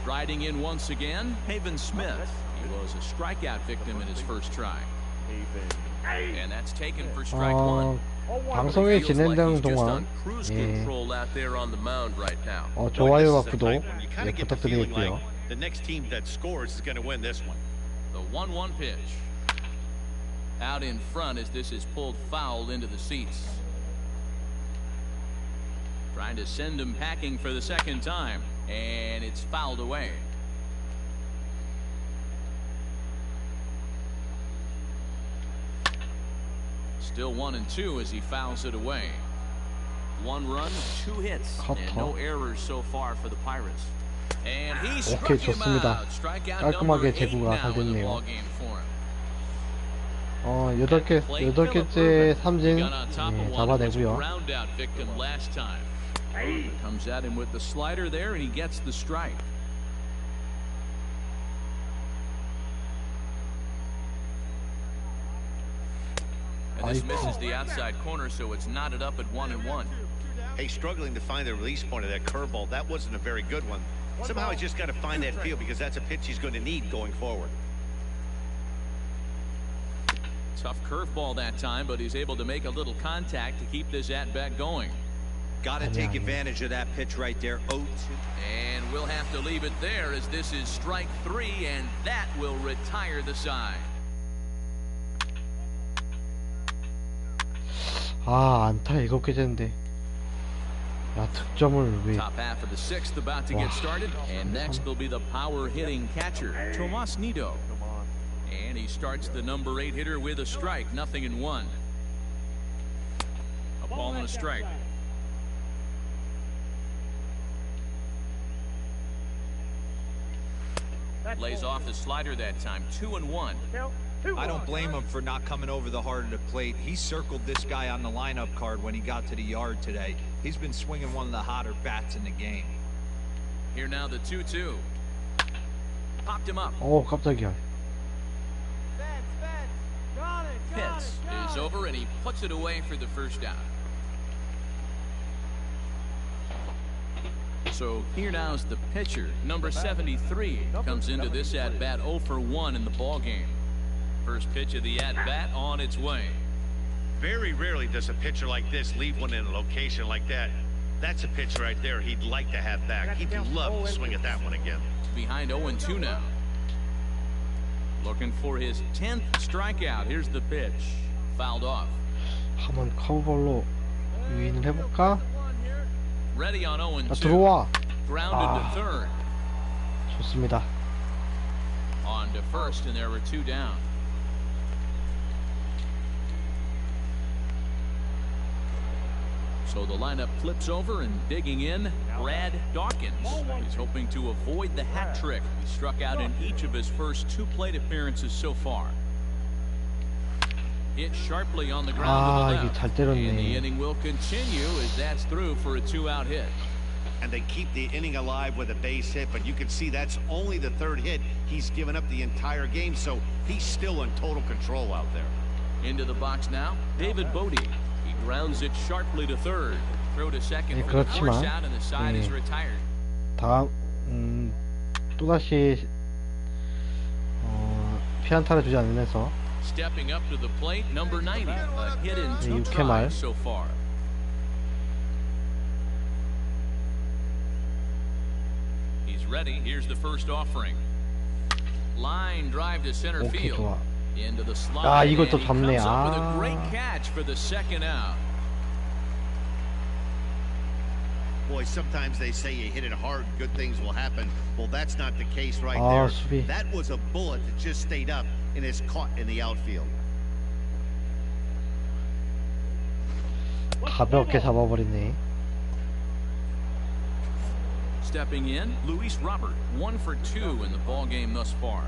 Striding in once again, Haven Smith. He was a strikeout victim in his first try. And that's taken for strike 1. 방송이 진행되는 동안 좋아요와 구독 부탁드리겠고요. The next team that scores is going to win this one. The 1-1 pitch. Out in front as this is pulled foul into the seats. Trying to send him packing for the second time, and it's fouled away. Still 1-2 as he fouls it away. 1 run, 2 hits, and no errors so far for the Pirates. And he struck him out. Strikeout number 8 now in the ball game for him. 8개째 삼진 잡아내고요. Comes at him with the slider there, and he gets the strike. And this misses the outside corner, so it's knotted up at 1-1. Hey, struggling to find the release point of that curveball. That wasn't a very good one. Somehow he's just got to find that feel because that's a pitch he's going to need going forward. Tough curveball that time, but he's able to make a little contact to keep this at-bat going. Got to take advantage of that pitch right there. 0-2. And we'll have to leave it there as this is strike 3, and that will retire the side. 안타 7개째인데. 야, 득점을 왜. Top half of the 6th about to get started, and next will be the power hitting catcher, Tomas Nido. And he starts the number 8 hitter with a strike, 0-1. A ball and a strike. Lays off the slider that time, 2-1. I don't blame him for not coming over the heart of the plate. He circled this guy on the lineup card when he got to the yard today. He's been swinging one of the hotter bats in the game. Here now the 2-2. Popped him up. 깜짝이야. Pitts is over, and he puts it away for the first out. So here now is the pitcher, number 73, comes into this at-bat 0 for 1 in the ball game. First pitch of the at-bat on its way. Very rarely does a pitcher like this leave one in a location like that. That's a pitch right there he'd like to have back. He'd love to swing at that one again. Behind 0-2 now. Looking for his 10th strikeout. Here's the pitch. Fouled off. 한번 커브볼로 유인을 해볼까? Ready on 0-2. 들어와. grounded to third. 좋습니다. On to first, and there were two down. So the lineup flips over, and digging in, Brad Dawkins. He's hoping to avoid the hat trick. He struck out in each of his first 2 plate appearances so far. Hit sharply on the ground to the 이게 left. 잘 때렸네. And the inning will continue as that's through for a 2-out hit. And they keep the inning alive with a base hit, but you can see that's only the 3rd hit. He's given up the entire game, so he's still in total control out there. Into the box now, David Bodie. He grounds it sharply to third. Throw to second for the 그렇지만, force out, and the side is retired. 다음 또다시 피안타를 주지 않으면서 Stepping up to the plate, number 90. A hit in 2 6회 말. tries so far. He's ready. Here's the first offering. Line drive to center 오케이 field. 좋아. Into the slide. 이걸 또 and he 잡네. comes up with a great catch for the second out. Boy, sometimes they say you hit it hard, good things will happen. Well, that's not the case right 수비. there. That was a bullet that just stayed up and is caught in the outfield. 가볍게 잡아버리네. Stepping in, Luis Robert, 1 for 2 in the ball game thus far.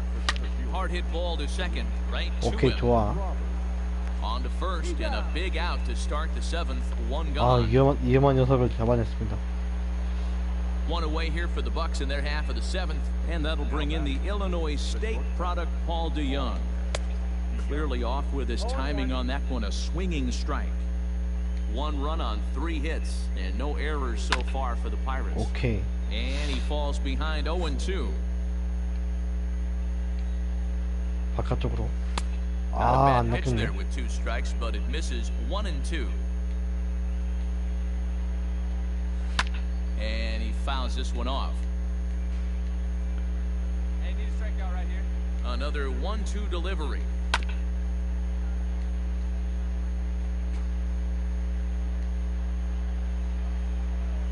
Hard hit ball to second, right to 오케이 him. 좋아. On to first, and a big out to start the 7th. 1 gone. 위험한 녀석을 잡아냈습니다. One away here for the Bucks in their half of the 7th, and that'll bring in the Illinois State product, Paul DeYoung. Clearly off with his timing on that one, a swinging strike. 1 run on 3 hits, and no errors so far for the Pirates. 오케이. And he falls behind 0-2. 바깥쪽으로. Not a bad 안 pitch 낚였네. there with 2 strikes, but it misses 1-2. And he fouls this one off. Hey, need a strikeout right here. Another 1-2 delivery.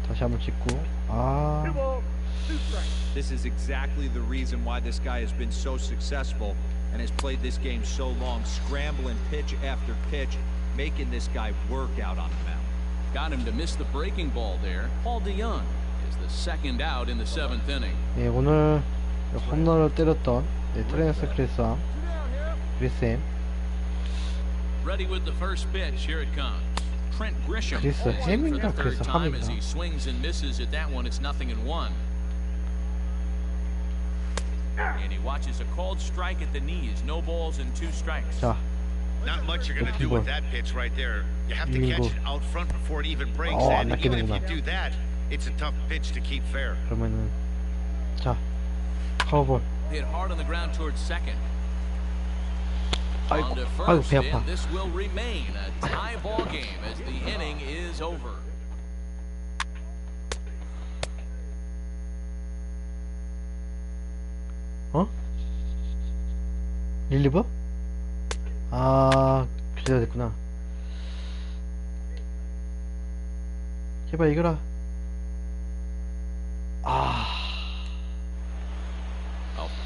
다시 한번 찍고. 2 balls, 2 strikes. This is exactly the reason why this guy has been so successful and has played this game so long, scrambling pitch after pitch, making this guy work out on the mound. Got him to miss the breaking ball there. Paul DeYoung is the second out in the 7th inning. 오늘 홈런을 때렸던 트레이너스 크리스햄. Ready with the first pitch. Here it comes. Trent Grisham 그리스 for the 햄인가 3rd 그리스 time as 함인가. he swings and misses at that one. It's 0-1. And he watches a called strike at the knees. No balls and 2 strikes. 자, Not much you're going to do with that pitch right there. You have to catch it out front before it even breaks. 안 And even if 낚이는구나. you do that, it's a tough pitch to keep fair. 그러면은 자, 카우볼. Hit hard on the ground towards second. 아이고, On to 아이고 first, 배 아파. and this will remain a tie ball game as the inning is over. 릴리버? 교체가 됐구나. 제발 이거라. A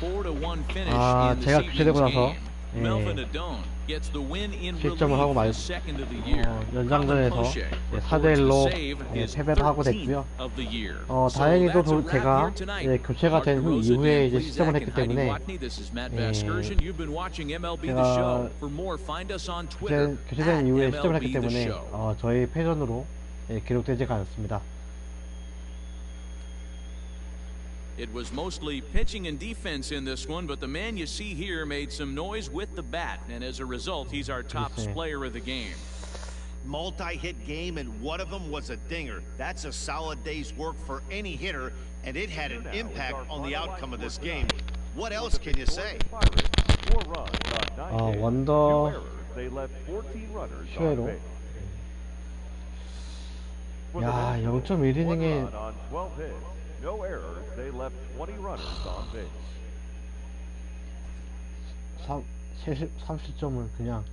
4-1 finish in 제가 this 교체되고 evening's 나서 game. Melvin Adone gets the win in 실점을 하고 relief, 말, his second of the year. 연장전에서 Colin Poche 4대1로 records the save, his 패배를 하고 13th 됐고요. of the year. 다행히도 So that's a wrap 제가 here tonight. 교체가 된 후 Mark 이후에 Rosen, 이제 Lee 시점을 Zach, 했기 and Heidi 때문에 Watney. This is Matt Vasgersian. You've been watching MLB The 제가 Show. For more, find us on Twitter 교체된 이후에 시점을 했기 @MLB The 때문에 Show. 저희 패전으로 기록되지가 않습니다. It was mostly pitching and defense in this one, but the man you see here made some noise with the bat, and as a result, he's our top player of the game. Multi-hit game, and one of them was a dinger. That's a solid day's work for any hitter, and it had an impact on the outcome of this game. What else can you say? 4 runs on 9 hits, 원더 2 errors. They left 14 runners on 슈에로. base. For the 야, Nationals, 0.1이닝에 1 run on 12 hits, no errors. They left 20 runners on base. 30점을 그냥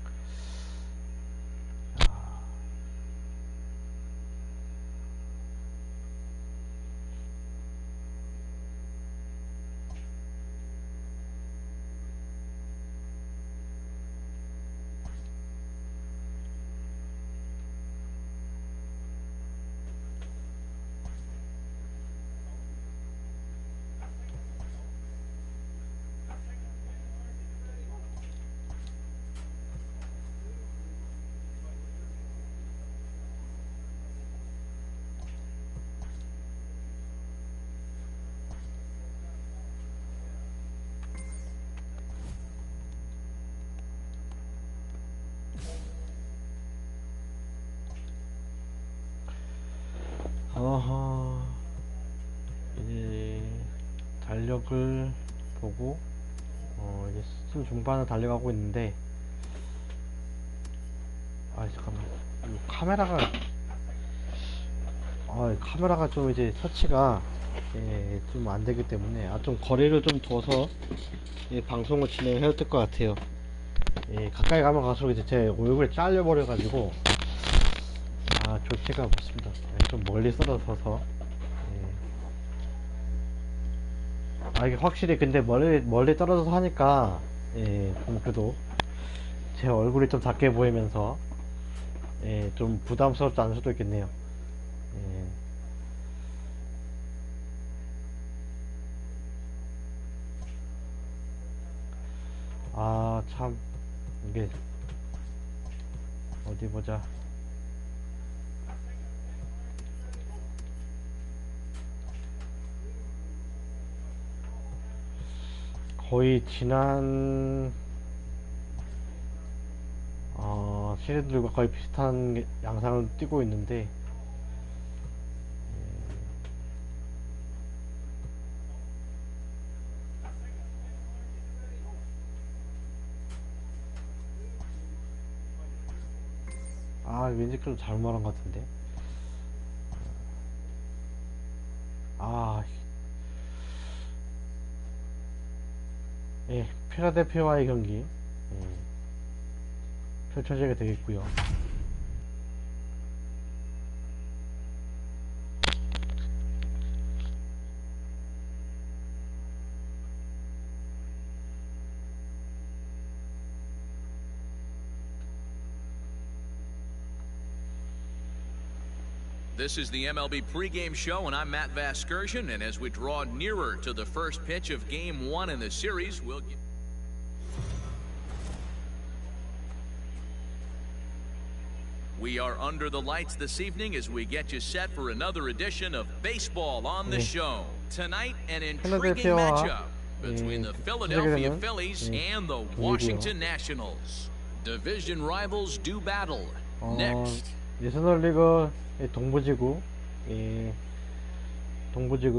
어허, 이제 달력을 보고 이제 시즌 중반을 달려가고 있는데, 아 잠깐만, 이 카메라가 좀 이제 터치가 좀 안 되기 때문에 좀 거리를 좀 둬서 방송을 진행해야 될 것 같아요. 가까이 가면 갈수록 이제 제 얼굴에 잘려 버려 가지고 좋지가 않습니다. 좀 멀리 떨어져서 이게 확실히 근데 멀리 떨어져서 하니까 좀 그래도 제 얼굴이 좀 작게 보이면서 좀 부담스럽지 않을 수도 있겠네요. 참 이게 어디 보자. 거의 지난 시리즈들과 거의 비슷한 양상을 띄고 있는데, 왠지 좀 잘못 말한 것 같은데. 필라델피아와의 경기 펼쳐지게 되겠고요. This is the MLB pregame show, and I'm Matt Vasgersian. And as we draw nearer to the first pitch of Game 1 in the series, we'll get... We are under the lights this evening as we get you set for another edition of Baseball on the Show. Tonight, an intriguing matchup between the Philadelphia Phillies and the Washington Nationals. Division rivals do battle. Next. 내셔널리그 동부지구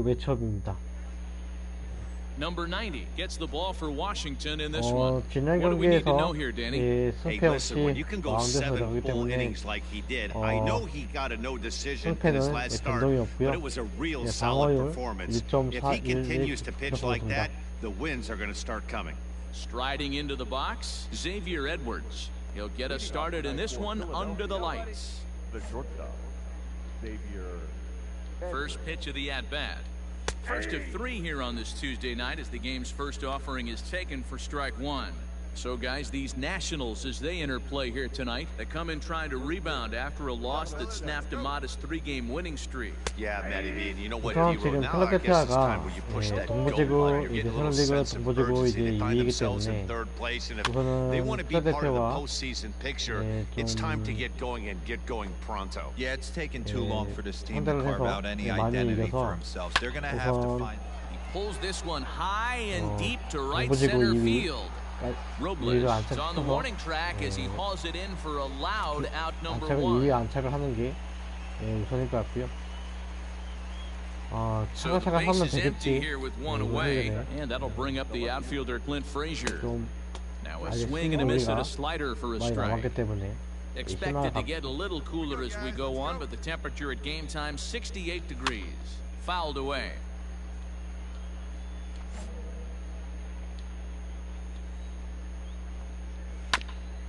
매치업입니다. Number 90 gets the ball for Washington in this one. 지난 What do we need to 경기에서 know here, Danny? 승패 없이 When you can go 마운드에서 7 나오기 full 때문에 innings like he did, I know he got a no decision in 승패는 his last start, 변동이 but 없고요. it was a real solid 방어율 performance. If he continues to pitch like 1.411 that, the wins are going to start coming. Striding into the box, Xavier Edwards. He'll get us started in this one under the lights. The shortstop, Xavier. First pitch of the at-bat. First of 3 here on this Tuesday night as the game's first offering is taken for strike 1. So, guys, these Nationals, as they interplay here tonight, they come in trying to rebound after a loss that snapped a modest 3-game winning streak. Yeah, Matty V, and you know what? 우선 지금 필라델피아가 동부지구 내셔널리그 동부지구 이제 2위이기 때문에 우선은 필라델피아와 It's time to get going and get going pronto. Yeah, it's taken too long for this team to 상대를 carve 해서 out any 많이 identity for 이겨서 themselves. They're going to have to 우선 find. He pulls this one high and deep to right 동부지구 center 2위 field. Robles is on the warning track as he hauls it in for a loud out number 1. 안착을 하는 게 우선일 것 같고요. So the 차근차근 base 하면 is empty 되겠지. here with one away, and that'll bring up the outfielder Clint Frazier. 좀 Now a 아직 swing and a miss and a 승부가 slider for a 많이 strike. 남았기 때문에 Expected to get a little cooler as we go on, but the temperature at game time 68 degrees. Fouled away.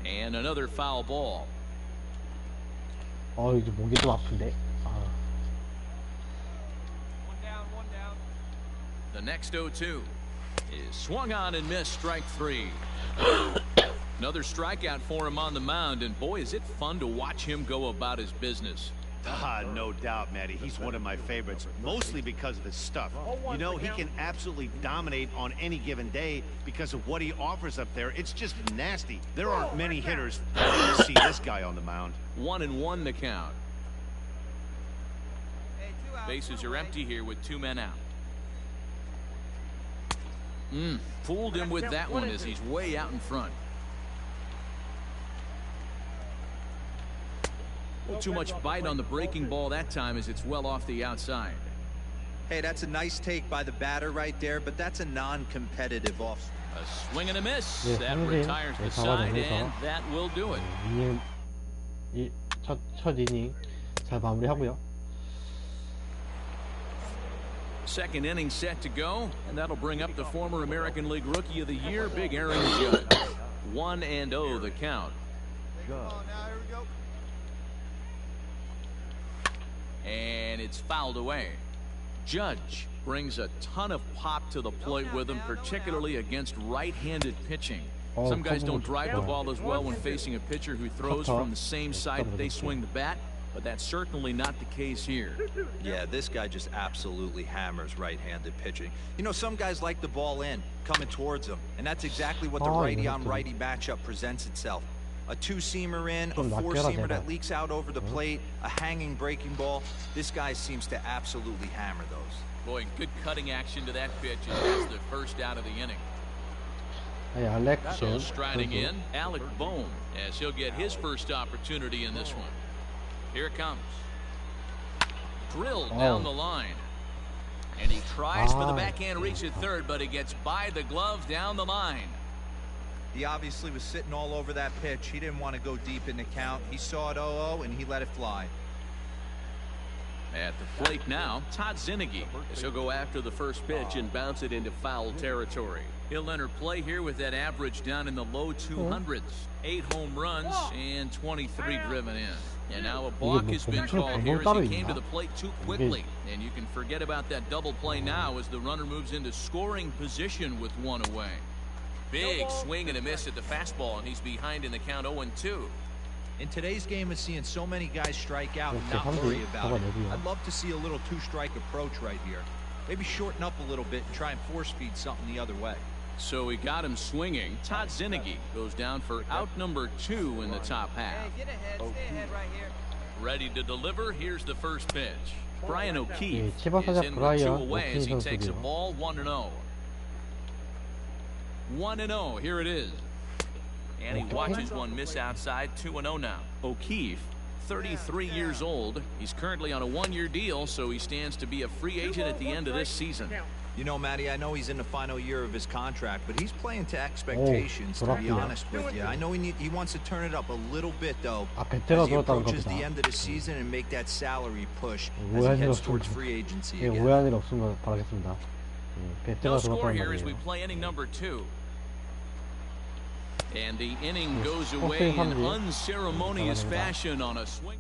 And another foul ball. 이제 목이 좀 아픈데. One down. The next 0-2 is swung on and missed, strike 3. Another strikeout for him on the mound, and boy, is it fun to watch him go about his business. No doubt, Matty. He's one of my favorites, mostly because of his stuff. You know, he can absolutely dominate on any given day because of what he offers up there. It's just nasty. There aren't many hitters that see this guy on the mound. 1-1 the count. Bases are empty here with 2 men out. Fooled him with that one as he's way out in front. Well, too much bite on the breaking ball that time as it's well off the outside. Hey, that's a nice take by the batter right there, but that's a non-competitive off. A swing and a miss. 예, That 삼진. retires 예, the side, 잡아내면서 and that will do it. 첫 이닝 잘 마무리하고요. Second inning set to go, and that'll bring up the former American League Rookie of the Year, Big Aaron Judge. 1-0 the count. And it's fouled away. Judge brings a ton of pop to the plate with him, particularly against right-handed pitching. Some guys don't drive the ball as well when facing a pitcher who throws from the same side that they swing the bat, but that's certainly not the case here. Yeah, this guy just absolutely hammers right-handed pitching. You know, some guys like the ball in, coming towards them, and that's exactly what the righty-on-righty matchup presents itself. A two-seamer in, a four-seamer that leaks out over the plate, a hanging breaking ball. This guy seems to absolutely hammer those. Boy, good cutting action to that pitch, and that's the first out of the inning. So striding in, Alec Bohm, as he'll get his first opportunity in this one. Here it comes. Drilled down the line. And he tries for the backhand reach at third, but he gets by the glove down the line. He obviously was sitting all over that pitch. He didn't want to go deep in the count. He saw it 0-0, and he let it fly. At the plate now, Todd Zinnigy, as he'll go after the first pitch and bounce it into foul territory. He'll enter play here with that average down in the low 200s. 8 home runs and 23 driven in. And now a balk has been called here as he came to the plate too quickly. And you can forget about that double play now as the runner moves into scoring position with one away. Big swing and a miss at the fastball, and he's behind in the count 0-2. In today's game of seeing so many guys strike out and not worry about it, I'd love to see a little two-strike approach right here. Maybe shorten up a little bit and try and force-feed something the other way. So he got him swinging. Todd Zinnigy goes down for out number 2 in the top half. Hey, get ahead. Stay ahead right here. Ready to deliver. Here's the first pitch. Brian O'Keefe 예, is in with 2 away as he takes a ball 1-0. 1-0. Here it is. And he watches one miss outside. 2-0 now. O'Keefe, 33 years old. He's currently on a 1-year deal, so he stands to be a free agent at the end of this season. You know, Matty, I know he's in the final year of his contract, but he's playing to expectations, to be honest with you. I know he wants to turn it up a little bit, though, as he approaches the end of the season and make that salary push as he heads towards free agency again. 오해할 일 없으면 바라겠습니다. No score here as we play inning number 2. And the inning goes away in unceremonious fashion on a swing.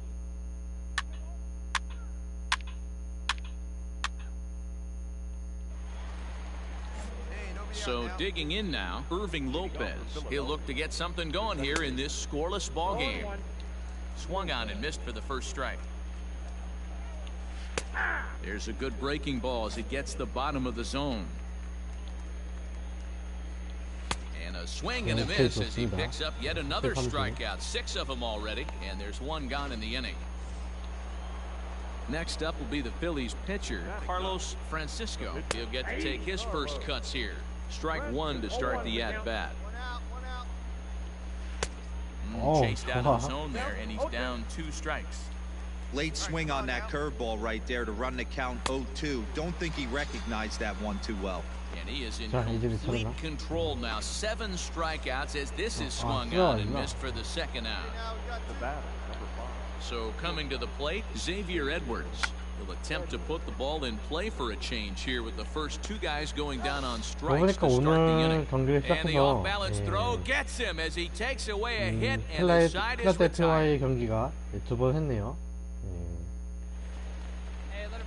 So digging in now, Irving Lopez. He'll look to get something going here in this scoreless ball game. Swung on and missed for the first strike. There's a good breaking ball as it gets the bottom of the zone. And a swing and a miss as he picks up yet another strikeout. 6 of them already, and there's 1 gone in the inning. Next up will be the Phillies pitcher, Carlos Francisco. He'll get to take his first cuts here. Strike 1 to start the at-bat. Chased out of the zone there, and he's down 2 strikes. Late swing on that curveball right there to run the count 0-2. Don't think he recognized that one too well. And he is in complete control now. 7 strikeouts as this is swung on and missed for the second out. So coming to the plate, Xavier Edwards. He'll attempt to put the ball in play for a change here with the first 2 guys going down on strikes to start the inning. And the off-balance throw gets him as he takes away a hit and the side is retired. 경기가 2번 했네요.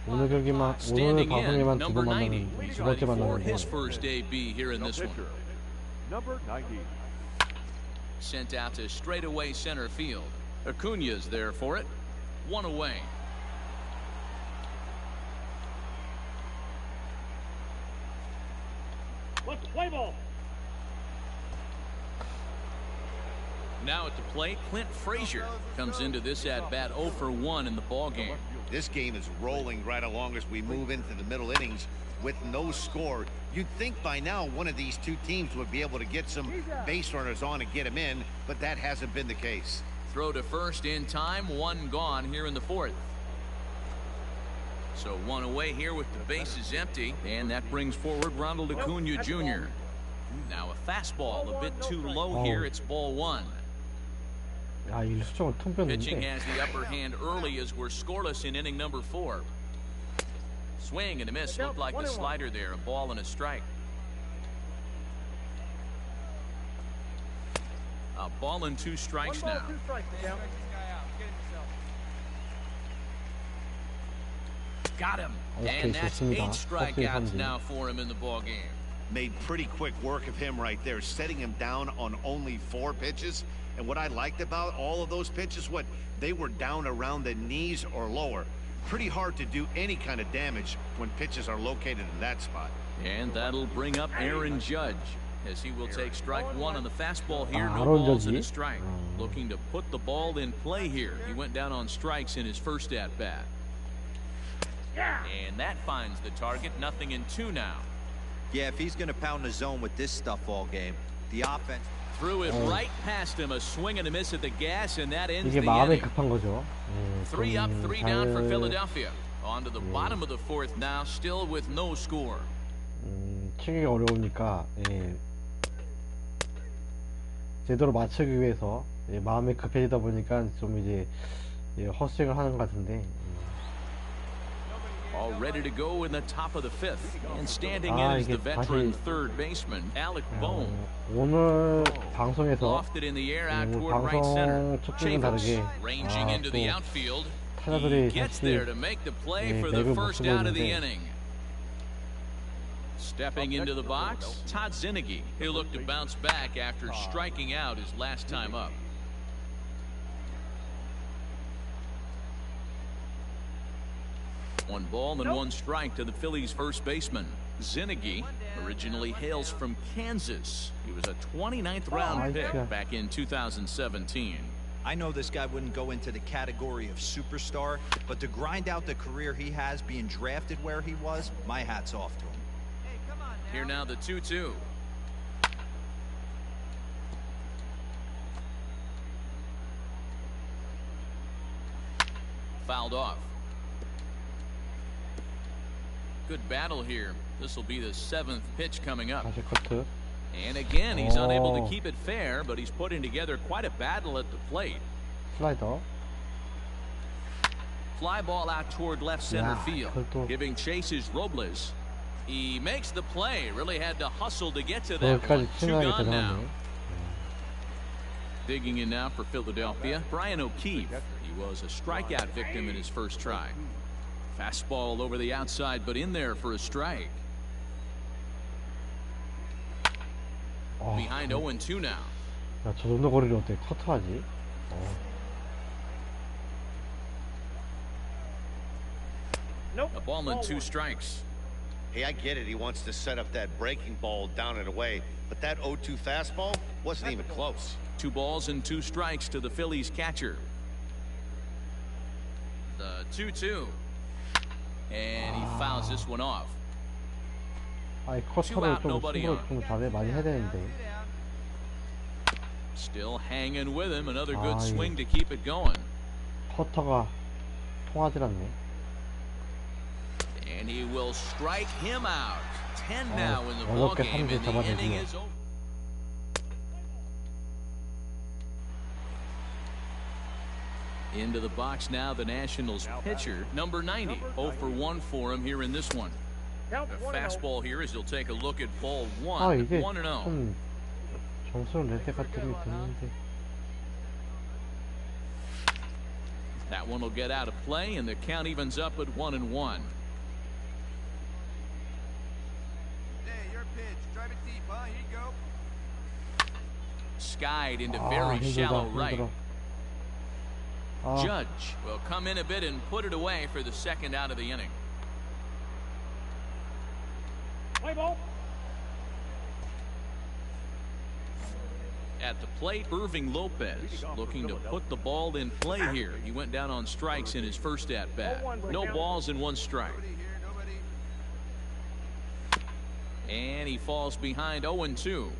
오늘 경기만 오늘 Standing 방송에만 in, 2번 number 90. 만나는 He's 2번째 ready for 만나는 his first AB here in this one. Number 90. Sent out to straightaway center field. Acuna's there for it. 1 away. Let's play ball. Now at the plate, Clint Frazier comes into this at-bat 0 for 1 in the ball game. This game is rolling right along as we move into the middle innings with no score. You'd think by now one of these 2 teams would be able to get some base runners on and get them in, but that hasn't been the case. throw to first in time, one gone here in the fourth. So one away here with the bases empty, and that brings forward Ronald Acuna Jr. Now a fastball a bit too low here. It's ball one. 야, 이 수정을 Pitching 텅 has the upper hand early as we're scoreless in inning number 4. Swing and a miss. Looked like the slider there. A ball and a strike. A ball and 2 strikes now. Got him. And that's 8 strikeouts now for him in the ball game. Made pretty quick work of him right there, setting him down on only 4 pitches. And what I liked about all of those pitches, they were down around the knees or lower. Pretty hard to do any kind of damage when pitches are located in that spot. And that'll bring up Aaron Judge, as he will take strike 1 on the fastball here. No balls and a strike. Looking to put the ball in play here. He went down on strikes in his first at-bat. And that finds the target. 0-2 now. Yeah, if he's going to pound the zone with this stuff all game, the offense... Threw it right past him. A swing and a miss at the gas, and that ends 이게 the 마음이 inning. 급한 거죠. 3 up, 3 down for Philadelphia. On to the bottom of the fourth now, still with no score. 치기가 어려우니까 제대로 맞추기 위해서 마음이 급해지다 보니까 좀 이제 헛스윙을 하는 것 같은데. All ready to go in the top of the fifth, and standing in is the veteran third baseman Alec Bohm. 오늘 방송에서 Lofted in the air out 오늘 toward right center. 방송 첫주는 다르게 Ranging into the outfield. He 타자들이 gets there to make the play for the 맥을 못 first 쓰고 out of the 있는데 inning. Stepping into the box, Todd Zinnigy. He'll look to bounce back after striking out his last time up. One ball and 1 strike to the Phillies' first baseman. Zinnigy originally hails from Kansas. He was a 29th round pick back in 2017. I know this guy wouldn't go into the category of superstar, but to grind out the career he has being drafted where he was, my hat's off to him. Here now the 2-2. Fouled off. Good battle here. This will be the 7th pitch coming up. 다시 커트. And again, he's unable to keep it fair, but he's putting together quite a battle at the plate. 슬라이더. Fly ball out toward left center field. Giving chase is Robles. He makes the play. Really had to hustle to get to that one. 2 gone now. Digging in now for Philadelphia, Brian O'Keefe. He was a strikeout victim in his first try. Fastball over the outside, but in there for a strike. Behind 0-2 now. 야, 저 정도 거리를 어떻게 커트하지? A ball and 2 strikes. Hey, I get it. He wants to set up that breaking ball down and away, but that 0-2 fastball wasn't even close. 2 balls and 2 strikes to the Phillies catcher. The 2-2. And he fouls this one off. 아이 커터를 좀 승부를 좀 잘해 많이 해야 되는데. Still hanging with him. Another good swing to keep it going. 커터가 통하질 않네. And he will strike him out. 10 now in the ball game, and the inning is over. Into the box now, the Nationals pitcher, number 90. 0 for 1 for him here in this one. The fastball here as he'll take a look at ball 1. 1-0. 좀 점수를 낼 때 같은 게 드는데. That one will get out of play, and the count evens up at 1-1. Hey, your pitch. Drive it deep, huh? Here you go. Skied into very shallow right. Judge will come in a bit and put it away for the second out of the inning. Play ball. At the plate, Irving Lopez looking to put the ball in play here. He went down on strikes in his first at-bat. No balls and 1 strike. And he falls behind 0-2.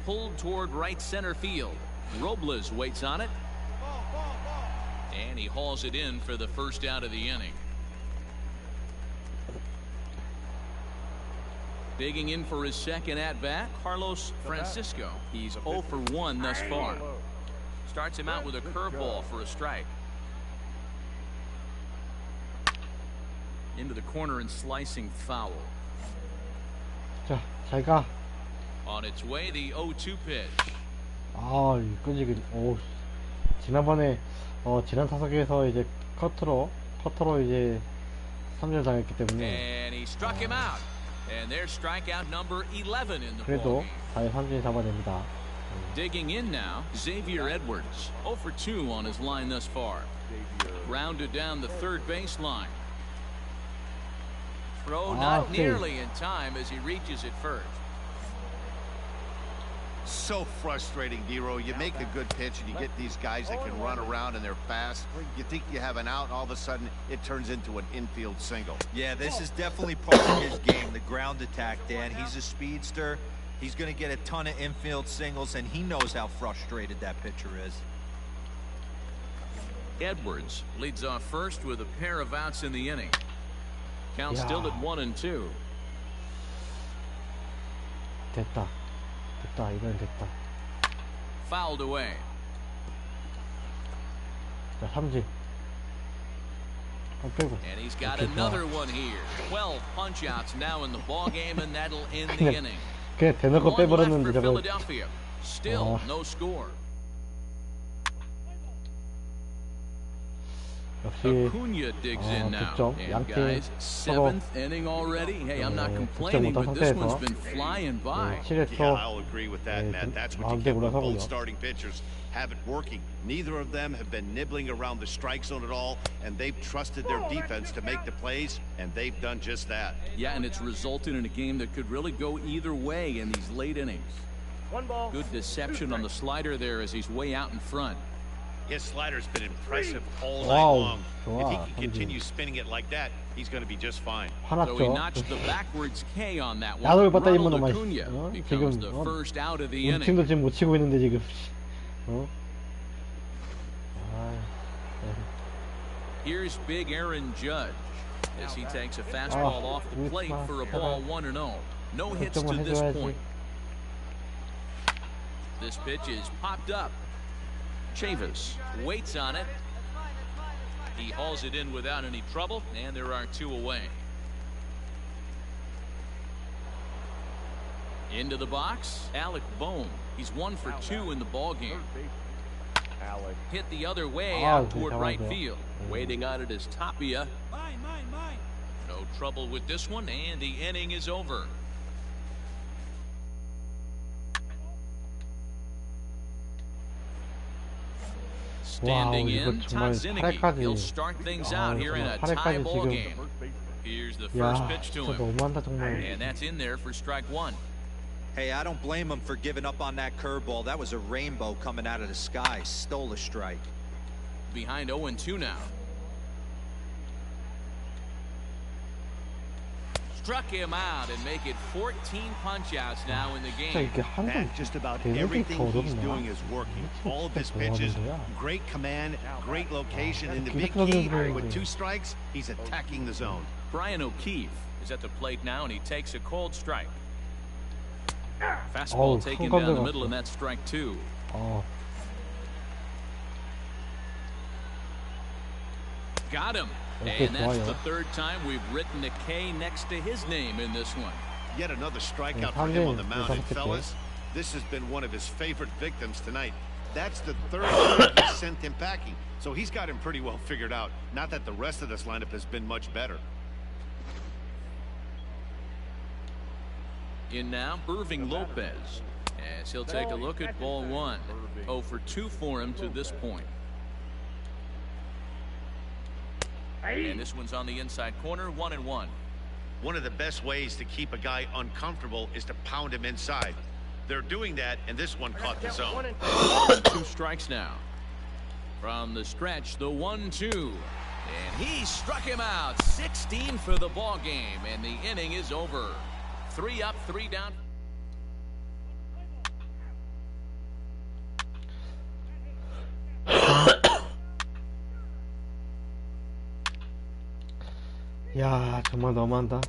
pulled toward right center field. Robles waits on it. And he hauls it in for the first out of the inning. Digging in for his second at-bat, Carlos Francisco. He's 0 for 1 thus far. Starts him out with a curveball for a strike. Into the corner and slicing foul. 자, 잘 가. On its way, the 0-2 pitch. 아, 끈질긴. 오, 지난번에 지난 타석에서 이제 커트로 이제 3점 당했기 때문에. And he struck him out. And there's strikeout number 11 in the 그래도 ball game. 4회 3진 잡아냅니다. Digging in now, Xavier Edwards. 0 for 2 on his line thus far. Grounded down the third baseline. Throw not nearly in time as he reaches it first. So frustrating, Dero. You make a good pitch and you get these guys that can run around and they're fast. You think you have an out, and all of a sudden it turns into an infield single. Yeah, this is definitely part of his game, the ground attack, Dan. He's a speedster. He's going to get a ton of infield singles, and he knows how frustrated that pitcher is. Edwards leads off first with a pair of outs in the inning. Count still at 1-2. 됐다. 이번엔 됐다. Fouled away. 자, 3진. 빼고. And he's got another one here. 12 punch outs now in the ball game, and that'll end the inning. 그냥 대놓고 One left 빼버렸는데 for 저거. Philadelphia. Still no score. 역시 Acuna digs in now. 득점. And 양팀 guys, 서로 7th inning already. Hey, I'm not 득점 complaining, 못한 but this 상태에서 one's been flying by. 7회 Yeah, 초 I'll agree with that, 네, Matt. That's what 마운드에 you get when 올라서고요. both starting pitchers have it working. Neither of them have been nibbling around the strike zone at all, and they've trusted their defense to make the plays, and they've done just that. Yeah, and it's resulted in a game that could really go either way in these late innings. One ball. Good deception on the slider there as he's way out in front. His slider's been impressive all night Wow, long. 좋아, If he can 삼진. continue spinning it like that, he's going to be just fine. So he 화났죠. notched the backwards K on that one. 야구를 봤다 Ronald 이러면 Acuna 지금 becomes the first out of the 우리 inning. 팀도 지금 못 치고 있는데 지금. 아, Here's big Aaron Judge as he takes a fastball off the plate for a ball 1-0. No hits to 득점을 this 해줘야지. point. This pitch is popped up. Chavis waits on it. He hauls it in without any trouble, and there are 2 away. Into the box, Alec Bohm. He's 1 for 2 in the ball game. Hit the other way out toward right field. Waiting on it is Tapia. No trouble with this one, and the inning is over. Standing in, Todzinicky. He'll start things out here in a tie ball game. Here's the first pitch to 진짜 him. 너무한다 정말. And that's in there for strike 1. Hey, I don't blame him for giving up on that curveball. That was a rainbow coming out of the sky. Stole a strike. Behind 0-2 now. Struck him out and make it 14 punch-outs now in the 진짜 game. 이게 한점 Matt, just about 되는 게 everything he's 어렵나? doing is working. All of his pitches, great command, great location. In the big 이렇게 key, 하면 with 되는데. 2 strikes, he's attacking the zone. Brian O'Keefe is at the plate now, and he takes a cold strike. Fastball 어우, taken 큰 down the 감각 middle, 없어. and that's strike 2. Got him. Okay, And that's 좋아요. the 3rd time we've written a K next to his name in this one. Yet another strikeout for him on the mound. And 상대 fellas, this has been one of his favorite victims tonight. That's the 3rd time he sent him packing. So he's got him pretty well figured out. Not that the rest of this lineup has been much better. In now, Irving Lopez, as he'll take a look at ball 1. 0 for 2 for him to this point. And this one's on the inside corner, 1-1. One of the best ways to keep a guy uncomfortable is to pound him inside. They're doing that, and this one caught the zone. 2 strikes now. From the stretch, the 1-2. And he struck him out. 16 for the ball game, and the inning is over. 3 up, 3 down. 야, 정말 너무한다.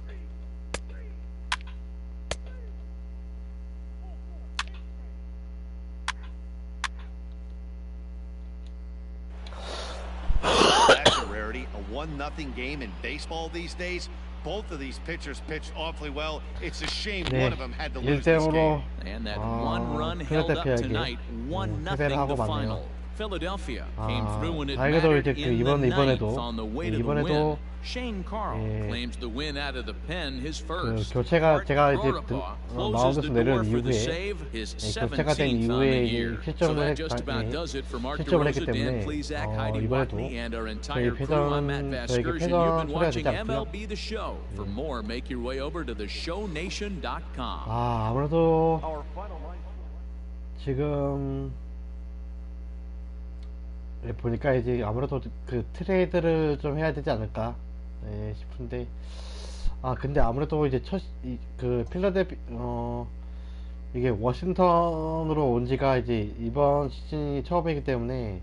That's a rarity. A 1-0 game in baseball these days. Both of these pitchers pitched awfully well. It's a shame 네, one of them had to lose this 1대0으로 game. And that one run held up 필라델피아에게 tonight, 1-0 패배를 하고 the 말네요. final. Philadelphia came through when it 다행히도 mattered 이제 그 in the ninth 이번에도 on the way to the 이번에도 win. Shane Carl claims the win out of the pen his 그 first. 교체가 제가 이제 closes 마운드에서 the door 내려온 for the 이후에 save, his 교체가 된 17th on 이후에 the 이제 year. So 실점을 that just about does it for Mark 실점을 했기 DeRosa, Dan 때문에 Plesac, Heidi 이번에도 Watney, and our 저희 entire crew. I'm Matt 저에게 Vasgersian. You've 패전 been 소리가 watching 되지 않고요. MLB The Show. For more, make your way over to theshownation.com. 아무래도 Our final line score. 지금 보니까 이제 아무래도 그 트레이드를 좀 해야 되지 않을까 싶은데, 근데 아무래도 이제 그 필라델피 이게 워싱턴으로 온 지가 이제 이번 시즌이 처음이기 때문에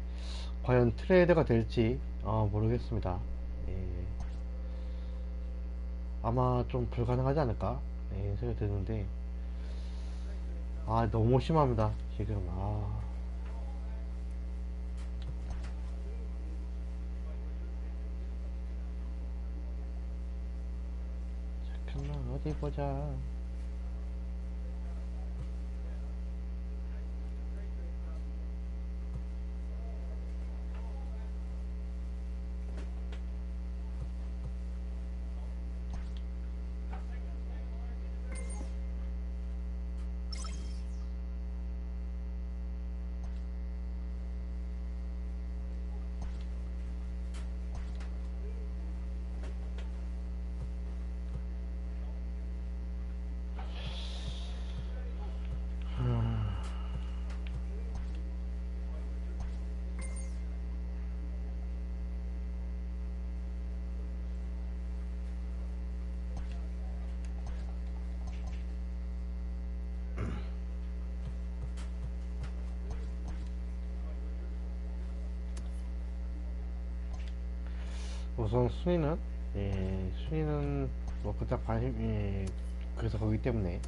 과연 트레이드가 될지 모르겠습니다. 아마 좀 불가능하지 않을까 생각이 드는데, 너무 심합니다 지금. 잠깐만 어디 보자. 우선 순위는 뭐 그닥 관심, 그래서 거기 때문에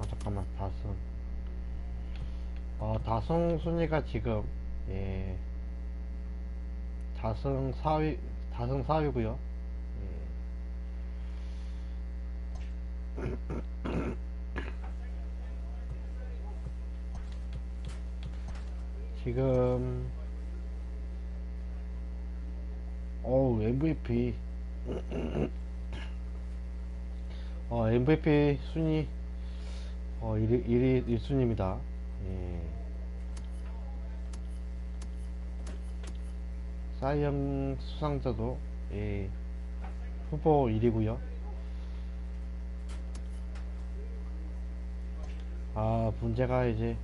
잠깐만. 다승 순위가 지금 다승 4위고요. 지금 MVP MVP 순위 1순위입니다. 사이언 수상자도 후보 1위고요. 문제가 이제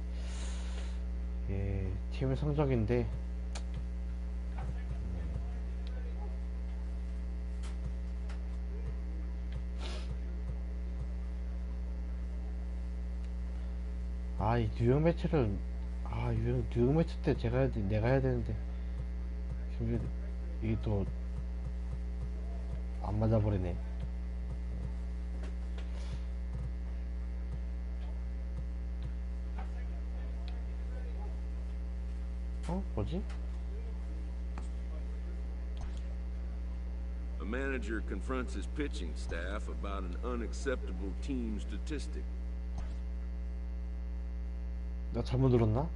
팀 성적인데, 이 뉴욕 매치를 뉴욕 매치 때 내가 해야 되는데 이게 또 안 맞아버리네. 뭐지? A manager confronts his pitching staff about an unacceptable team statistic. 나 잘못 들었나?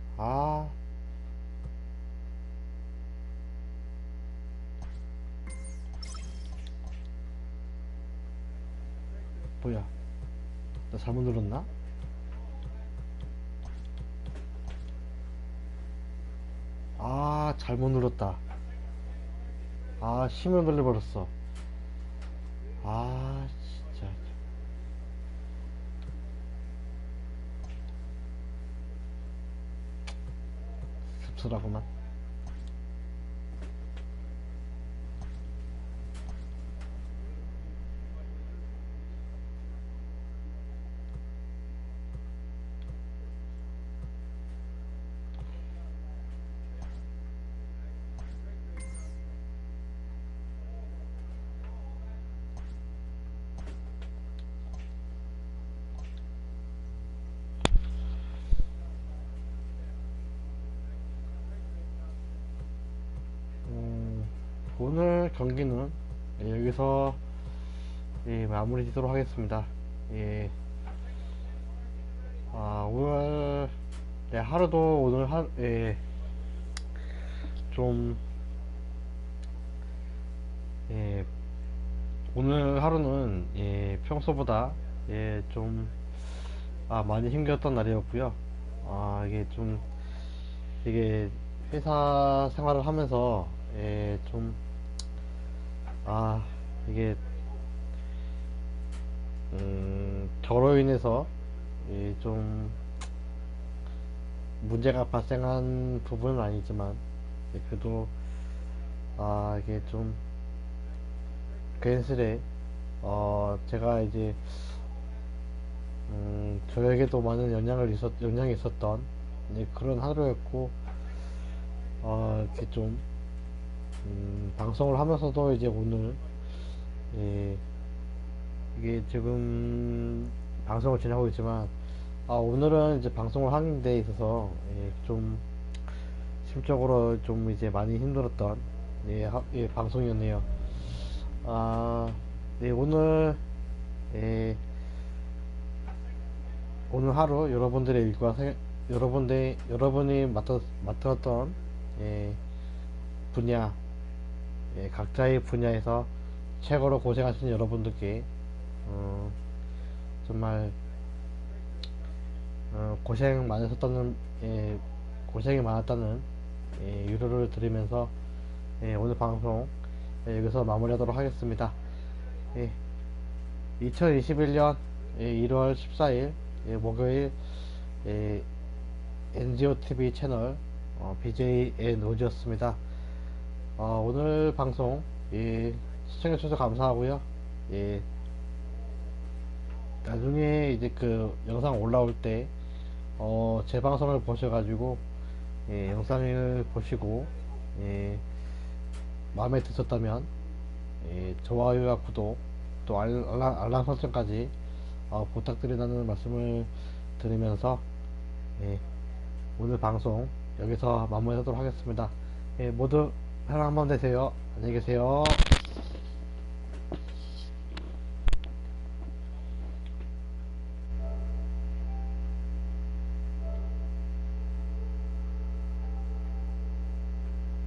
뭐야? 나 잘못 눌렀나? 잘못 눌렀다. 힘을 돌려버렸어. 진짜. 씁쓸하구만. 오늘 경기는 여기서 마무리 짓도록 하겠습니다. 오늘 하루도 오늘 좀 오늘 하루는 평소보다 좀 많이 힘들었던 날이었고요. 이게 회사 생활을 하면서 좀 이게 저로 인해서 좀 문제가 발생한 부분은 아니지만 그래도 이게 좀 괜스레 제가 이제 저에게도 많은 영향이 있었던 그런 하루였고 이렇게 좀 방송을 하면서도 이제 오늘 이게 지금 방송을 진행하고 있지만 오늘은 이제 방송을 하는 데 있어서 좀 심적으로 좀 이제 많이 힘들었던 방송이었네요. 오늘 오늘 하루 여러분들의 일과 여러분이 맡았던 분야 각자의 분야에서 최고로 고생하신 여러분들께 정말 고생이 많았다는 위로를 드리면서 오늘 방송 여기서 마무리하도록 하겠습니다. 2021년 1월 14일 목요일 NGOTV 채널 BJ 노지였습니다. 오늘 방송 시청해주셔서 감사하고요. 나중에 이제 그 영상 올라올 때 제 방송을 보셔가지고 영상을 보시고 마음에 드셨다면 좋아요와 구독 또 알람 설정까지 부탁드린다는 말씀을 드리면서 오늘 방송 여기서 마무리하도록 하겠습니다. 모두 편안한 밤 되세요. 안녕히 계세요.